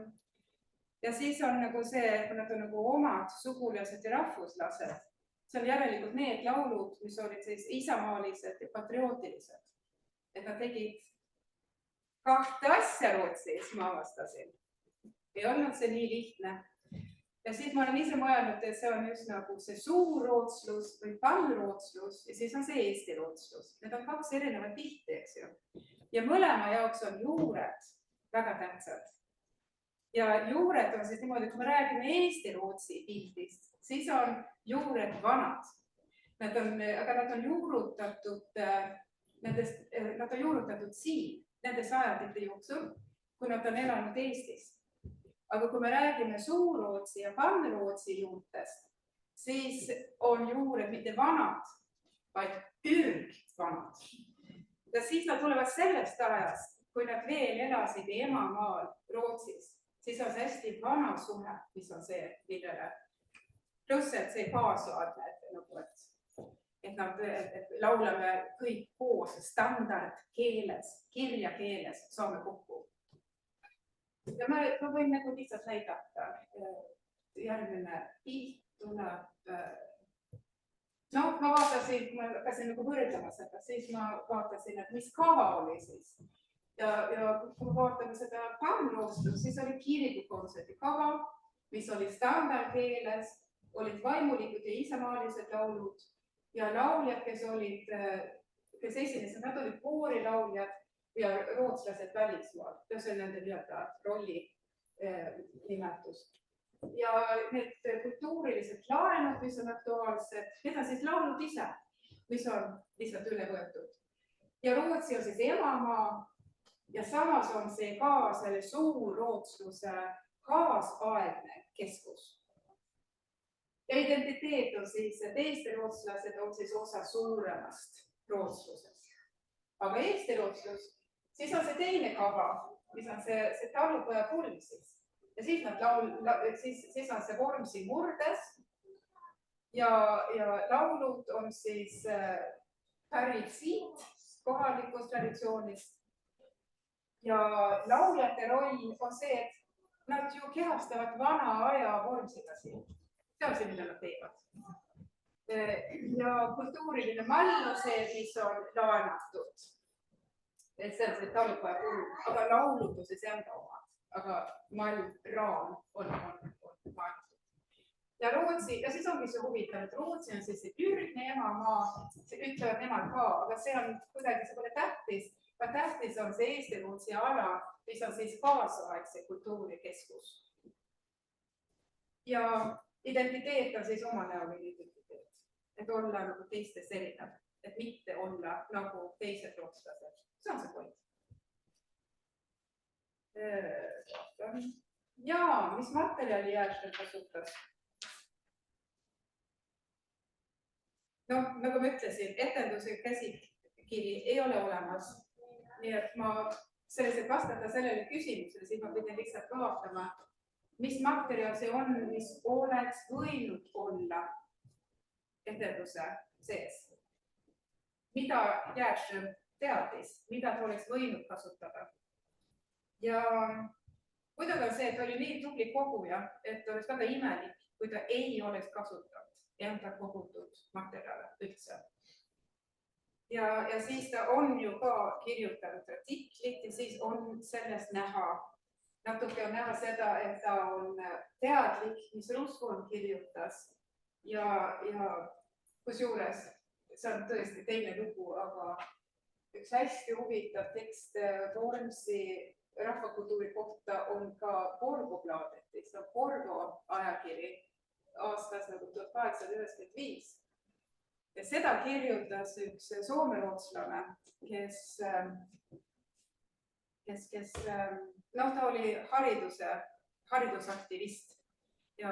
Ja siis on nagu see, kui nad on nagu omad sugulased ja rahvuslased. See on järelikult need laulud, mis olid siis isamaalised ja patriotilised. Et nad tegid kahte asja Rootsis, ma avastasin. Ei olnud see nii lihtne. Ja siis ma olen ise mõelnud, et see on just nagu see suurrootslus või pannrootslus ja siis on see eesti rootslus. Need on kaks erinevat pihti, eks ju. Ja mõlema jaoks on juured väga tähtsad. Ja juured on siis niimoodi, kui me räägime Eesti-Rootsi pildist, siis on juured vanad. Aga nad on juurutatud siin, nende sajandite jooksul, kui nad on elanud Eestis. Aga kui me räägime Suur-Rootsi ja Pannrootsi juurtest, siis on juured mitte vanad, vaid ürgvanad. Ja siis nad tulevad sellest ajast, kui nad veel elasid emamaal Rootsis. Siis on see hästi vana suhe, mis on see, millele. Pluss, et see kaasaadne, et laulame kõik koos standardkeeles, kirjakeeles saame kokku. Ja ma võin nagu lihtsalt näidata. Järgmine pilt tuleb. No, ma vaatasin, kui ma hakkasin nagu võrdlema seda, siis ma vaatasin, et mis kava oli siis. Ja kui vaatame seda pannroostust, siis oli kirikukontserdi kava, mis oli standardkeeles, olid vaimulikud ja isamaalised laulud ja lauljad, kes esinesid, nad olid koorilauljad ja rootslased välismaal. See on nende rolli nimetus. Ja need kultuurilised laenud, mis on aktuaalsed, need on siis laulud ise, mis on lihtsalt üle võetud. Ja Rootsi on siis emamaa. Ja samas on see ka selle suurrootsluse kaasaegne keskus. Ja identiteet on siis, et eesti rootslased on siis osa suuremast rootslusest. Aga eesti rootslus, siis on see teine kava, mis on see talupoja pulm siis. Ja siis on see Vormsi murdes ja laulud on siis pärit siit kohalikust traditsioonist. Ja lauljate roll on see, et nad ju kehastavad vana aja vormsiga siin. See on see, mida nad teevad. Ja kultuuriline mall on see, mis on laenatud. Et see on see talupoja pulm, aga laulud on siis enda omad. Aga mall, raam on laenatud. Ja Rootsi, ja siis ongi see huvitav, et Rootsi on siis see ürgne emamaa, see ütlevad nemad ka, aga see on kuidagi, see pole tähtis. Aga tähtis on see Eesti-Rootsi ala, mis on siis kaasaegse kultuurikeskus. Ja identiteet on siis omanäoline identiteet, et olla nagu teistest erinev, et mitte olla nagu teised rootslased. See on see point. Ja, mis materjali Järšel kasutas? noh, nagu ma ütlesin, etenduse käsikiri ei ole olemas. Nii et ma selliselt vastata sellele küsimusele, siis ma pidin lihtsalt vaatama, mis materjal see on, mis oleks võinud olla etenduse sees. Mida Järström teadis, mida ta oleks võinud kasutada. Ja muidugi on see, et oli nii tubli koguja, et oleks väga imelik, kui ta ei oleks kasutanud enda kogutud materjale üldse. Ja siis ta on ju ka kirjutanud artiklit ja siis on sellest näha. Natuke on näha seda, et ta on teadlik, mis Rusvon kirjutas ja kusjuures see on tõesti teine lugu, aga üks hästi huvitav tekst Vormsi rahvakultuuri kohta on ka Borgo Bladetis, see on Borgo ajakiri aastas 1895. Ja seda kirjutas üks soomerootslane, kes ta oli haridusaktivist ja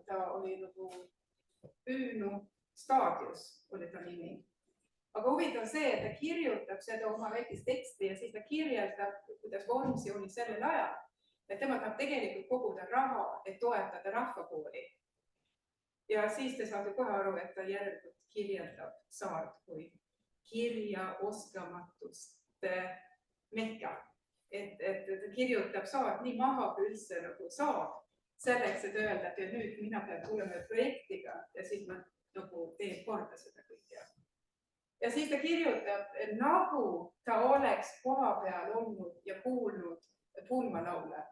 ta oli nagu Püünu staadius, oli ta nimi. Aga huvitav on see, et ta kirjutab seda oma väikest teksti ja siis ta kirjeldab, kuidas Vormsi oli sellel ajal. Et tema tahab tegelikult koguda raha, et toetada rahvakooli. Ja siis te saate kohe aru, et ta järelikult kirjeldab Saart kui kirja oskamatust mehka. Et ta kirjutab Saart nii maha, kui üldse nagu saab. Selleks, et öelda, et nüüd mina pean tulema projektiga ja siis ma nagu teen korda seda kõike. Ja siis ta kirjutab, nagu ta oleks koha peal olnud ja kuulnud pulmalaule.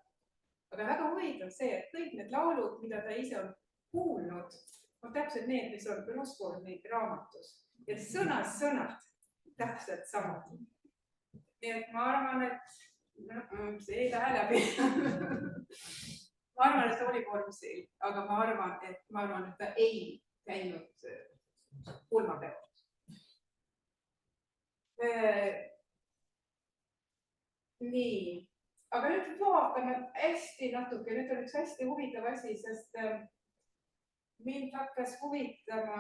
Aga väga huvitav see, et kõik need laulud, mida ta ise on kuulnud, on täpselt need, mis on Rusvoni raamatus. Ja sõnad täpselt samad. Nii et ma arvan, et see ei lähe läbi. Ma arvan, et ta oli Vormsil, aga ma arvan, et ta ei käinud pulma peal. Nii, aga nüüd vaatame hästi natuke, nüüd on üks hästi huvitav asi, sest mind hakkas huvitama,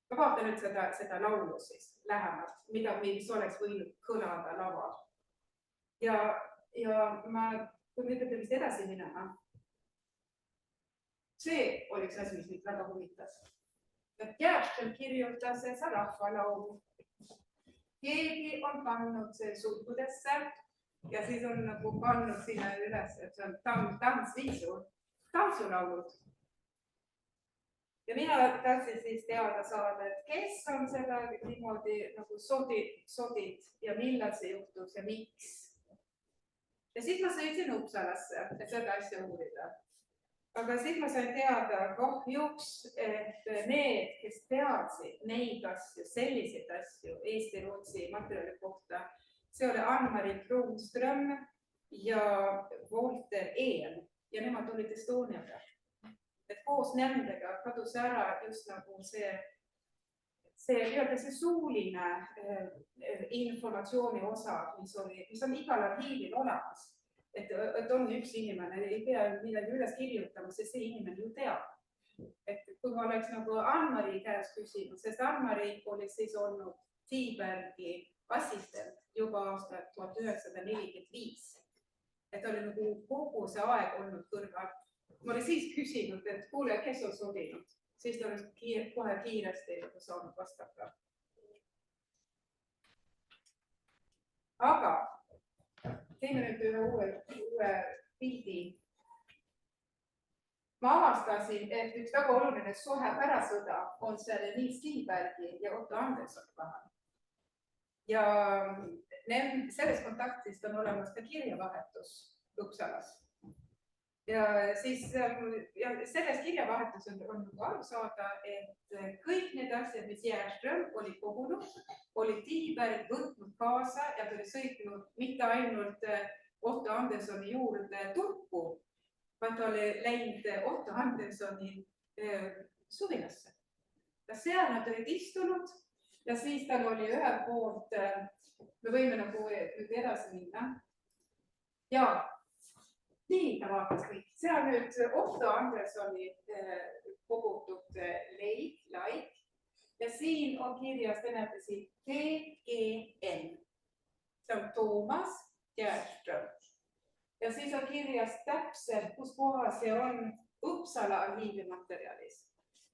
ma vaatan nüüd seda laulu siis lähemalt, mis oleks võinud kõlada laval. Ja ma, kui me ütleme vist edasi minema, see oli üks asi, mis mind väga huvitas. Et Järström kirjutas seda rahvalaulu. Keegi on pannud see sulgudesse ja siis on nagu pannud sinna üles, et see on tantsulaulud. Ja mina tahtsin siis teada saada, et kes on seda niimoodi nagu sodid ja millal see juhtus ja miks. Ja siis ma sõitsin Uppsalasse, et seda asja uurida. Aga siis ma sain teada kahjuks, et need, kes teadsid neid asju, selliseid asju Eesti-Rootsi materjali kohta, see oli Ann-Mari Kronström ja Walter Ehn ja nemad olid Estoniaga. Et koos nendega kadus ära just nagu see suuline informatsiooni osa, mis on igal arhiivil olemas. Et on üks inimene, ei pea midagi üles kirjutama, sest see inimene ju teab. Et kui ma oleks nagu Ann-Mari käes küsinud, sest Ann-Mari oli siis olnud Tiibergi assistent juba aastal 1945. Et oli nagu kogu see aeg olnud kõrval. Ma olin siis küsinud, et kuule, kes on sodinud? Siis ta oli kohe kiiresti saanud vastata. Aga teeme nüüd ühe uue pildi. Ma avastasin, et üks väga oluline suhe pärast sõda on selle Nils Tiibergi ja Otto Andersoni vahel. Ja selles kontaktis on olemas ka kirjavahetus Uppsalas. Ja selles kirjavahetuses on aru saada, et kõik need asjad, mis Järström oli kogunud, oli Tiiberg võtnud kaasa ja ta oli sõitnud mitte ainult Otto Andersoni juurde Turku, vaid ta oli läinud Otto Andersoni suvilasse. Ja seal nad olid istunud ja siis tal oli ühel poolt, me võime nagu nüüd edasi minna. Ja nii ta vaatas kõik. See on nüüd Otto Andersoni kogutud leid, laik ja siin on kirjas enamasti TGN. See on Toomas Järström. Ja siis on kirjas täpselt, kus kohas see on Uppsala arhiivimaterjalis.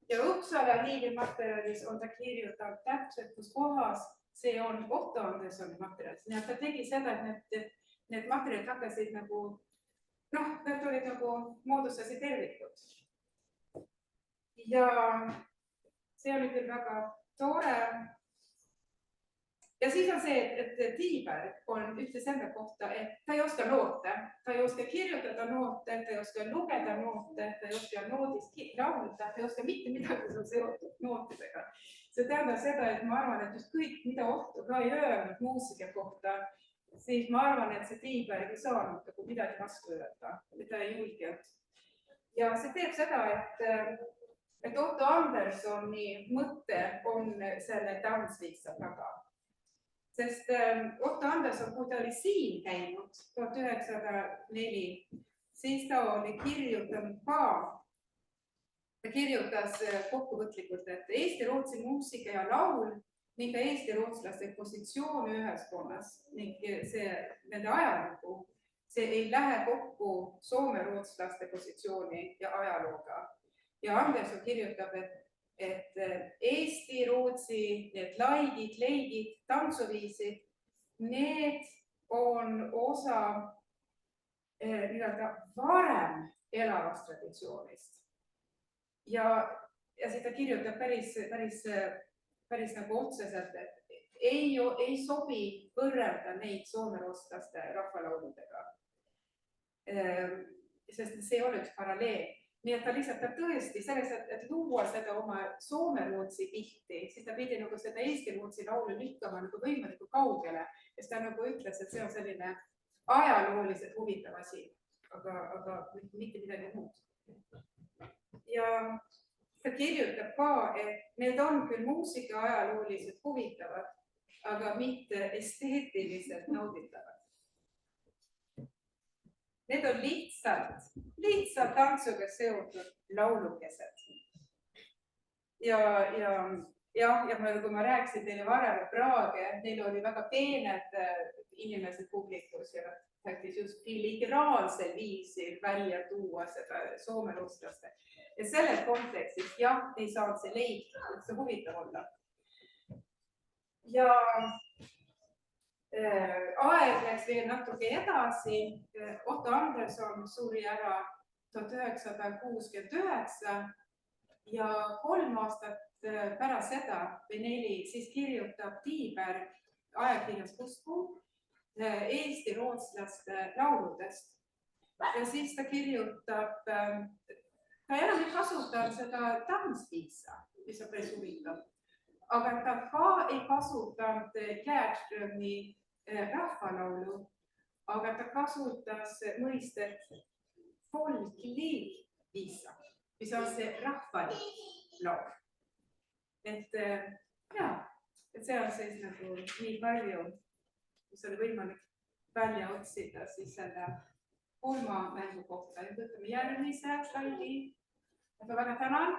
Ja Uppsala arhiivimaterjalis on ta kirjutanud täpselt, kus kohas see on Otto Andersoni materjalis. Nii et ta tegi seda, et need materjalid hakkasid nagu, need olid nagu moodustasid tervikud. Ja see oli küll väga tore. Ja siis on see, et Tiiberg on ütles enda kohta, et ta ei oska noote, ta ei oska kirjutada noote, ta ei oska lugeda noote, ta ei oska noodist laulda, ta ei oska mitte midagi, mis on seotud nootidega. See tähendab seda, et ma arvan, et just kõik, mida Otto ka ei öelnud muusika kohta, siis ma arvan, et see Tiiberg ei saanud midagi vastu öelda, mida ei julgenud. Ja see teeb seda, et Otto Andersoni mõte on selle tantsviisa taga. Sest Otto Anderson, kui ta oli siin käinud 1904, siis ta oli kirjutanud ka, ta kirjutas kokkuvõtlikult, et Eesti-Rootsi muusika ja laul ning ka Eesti-rootslaste positsioon üheskonnas ning see nende ajalugu, see ei lähe kokku soome-rootslaste positsiooni ja ajalooga. Ja Anderson kirjutab, et Eesti, Rootsi, need laigid, leigid, tantsuviisid, need on osa varem elavast traditsioonist. Ja siis ta kirjutab päris nagu otseselt, et ei sobi võrrelda neid soome-rootslaste rahvalauludega. Sest see ei ole üks paralleel. Nii et ta lihtsalt tõesti selleks, et luua seda oma soome-rootsi pihti, siis ta pidi nagu seda Eesti-rootsi laulu lükkama nagu võimalikult kaugele. Ja ta nagu ütles, et see on selline ajalooliselt huvitav asi, aga mitte midagi muud. Ja ta kirjutab ka, et need on küll muusika ajalooliselt huvitavad, aga mitte esteetiliselt nauditavad. Need on lihtsalt tantsuga seotud laulukesed. Ja kui ma rääkisin teile varem Praage, neil oli väga peened inimesed publikus ja tahtis just filigraansel viisil välja tuua seda soome-rootslaste. Ja selles kontekstis, ei saanud see leid, et see huvitav olla. Ja aeg läks veel natuke edasi. Otto Anderson suri ära 1969 ja 3 aastat pärast seda või 4 siis kirjutab Tiiberg ajakirjas Kuskuu Eesti-rootslaste lauludest. Ja siis ta kirjutab, ta enam ei kasuta seda tantsviisa, mis on päris huvitav, aga ta ka ei kasutanud Järströmi rahvalaulu, aga ta kasutas mõistet folkliigviisa, mis on see rahvalik laul. Et see on siis nagu nii palju, mis oli võimalik välja otsida siis selle pulmamängu kohta. Nüüd võtame järgmise slaidi. Ma väga tänan.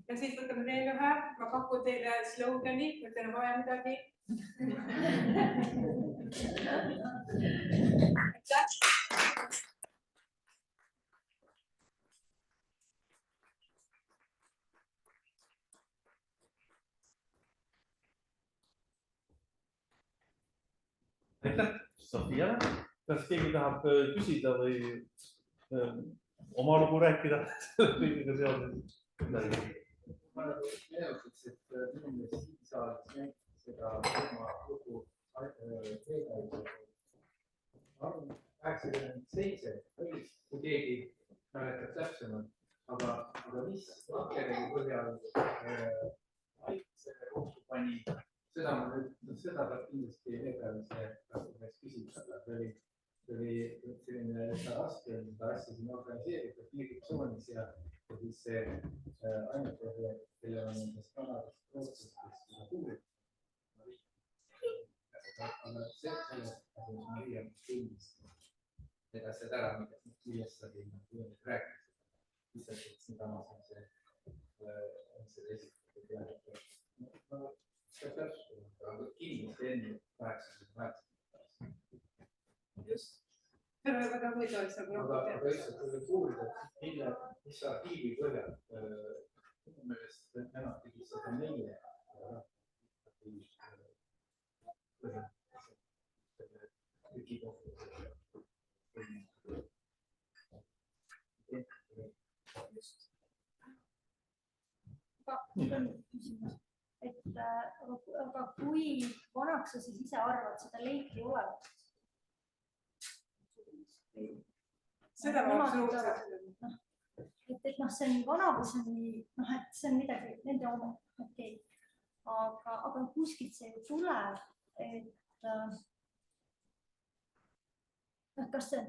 Ja siis võtame veel ühe. Ma pakun teile slogani, kui teil on vaja midagi. Aitäh, Sofia. Kas keegi tahab küsida või oma lugu rääkida kõigiga seoses? Ma meenutaks, et minu meelest saades seda oma lugu 87 oli, kui keegi mäletab täpsemalt, aga mis materjali põhjal selle kokku pani, seda peab kindlasti veepealise küsida. See oli selline raske seda asja siin organiseerida piiriksoonis ja siis see ainuke, kelle on nendest kanadest protsessist seda kuulib. Aga selles Maria tundis need asjad ära, millest sa rääkisid. Lihtsalt, et siin tamas on see selle esitatud. Kindlasti enne 88. Just. Väga muidu oli see aga lihtsalt tuleb uurida, mis arhiivi põhjal minu meelest nemad tegid seda meie aga kui vanaks sa siis ise arvad seda leiki olevat? Seda ma absoluutselt. Et see on vana või see on nii, et see on midagi nende oma, okei. Aga kuskilt see ju tuleb, et kas see,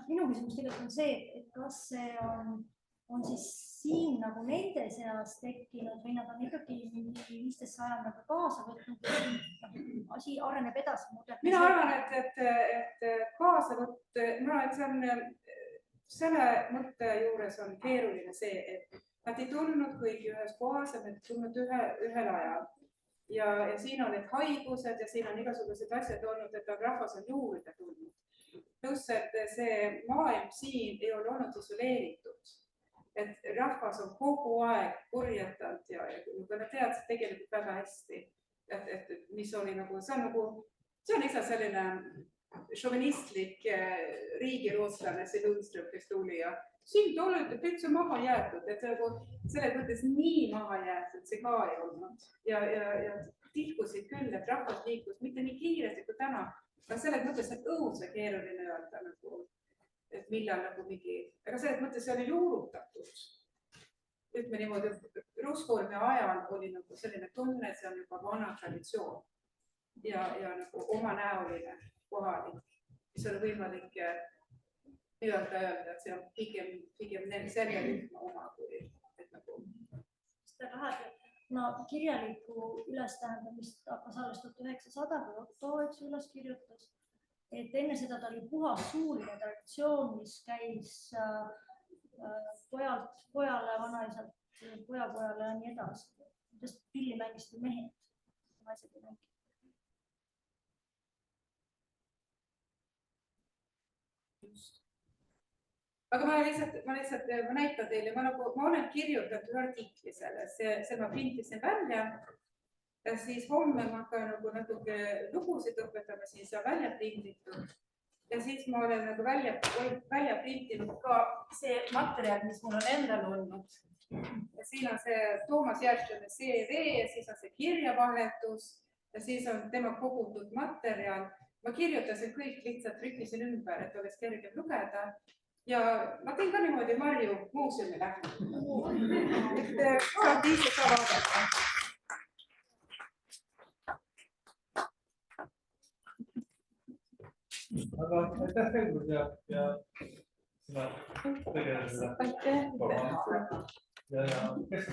minu küsimus tegelikult on see, et kas see on siis siin nagu nende seas tekkinud või nad on ikkagi 15 sajand nagu kaasa võtnud, asi areneb edasi. Mina arvan, et kaasavõtt, see on selle mõtte juures on keeruline see, et nad ei tulnud kõigi ühes kohas, et nad ei tulnud ühel ajal. Ja siin on need haigused ja siin on igasugused asjad olnud, et rahvas on juurde tulnud. Pluss, et see maailm siin ei ole olnud isoleeritud. Et rahvas on kogu aeg purjetanud ja nad teadsid tegelikult väga hästi, et mis oli nagu, see on lihtsalt selline šovinistlik riigirootlane, see Lundström, kes tuli ja siin te olete täitsa maha jäetud, et selles mõttes nii maha jäetud, see ka ei olnud. Ja tihkusid küll, et rahvas liikus mitte nii kiiresti kui täna, aga selles mõttes on õudse keeruline öelda, et millal nagu mingi, aga selles mõttes see oli juurutatud. Ütleme niimoodi, Rusvormi ajal oli nagu selline tunne, et see on juba vana traditsioon ja nagu omanäoline kohalik, mis on võimalik öelda, et see on pigem selle rühma oma kui, et nagu. Seda läheb, kirjaliku ülestähendamist hakkas alles 1900, kui Otto üles kirjutas, et enne seda ta oli puhas suuline traditsioon, mis käis pojalt pojale, vanaisalt pojapojale ja nii edasi. Sest pilli mängisid mehed, naised ei mängi. Aga ma näitan teile, ma olen kirjutatud artikli selles, ma printisin välja ja siis homme ma hakkan natuke lugusid õpetama, siis on välja printitud ja siis ma olen välja printinud ka see materjal, mis mul on endal olnud. Ja siin on see Toomas Järšlane CV ja siis on see kirjavahetus ja siis on tema kogutud materjal. Ma kirjutasin kõik lihtsalt trükkisin ümber, et oleks kergem lugeda. Ja ma teen ka niimoodi Marju muuseumile. Et kohati ise ka vaadata. Aga aitäh veel ja sina tegelesid seda. Aitäh. Ja kes?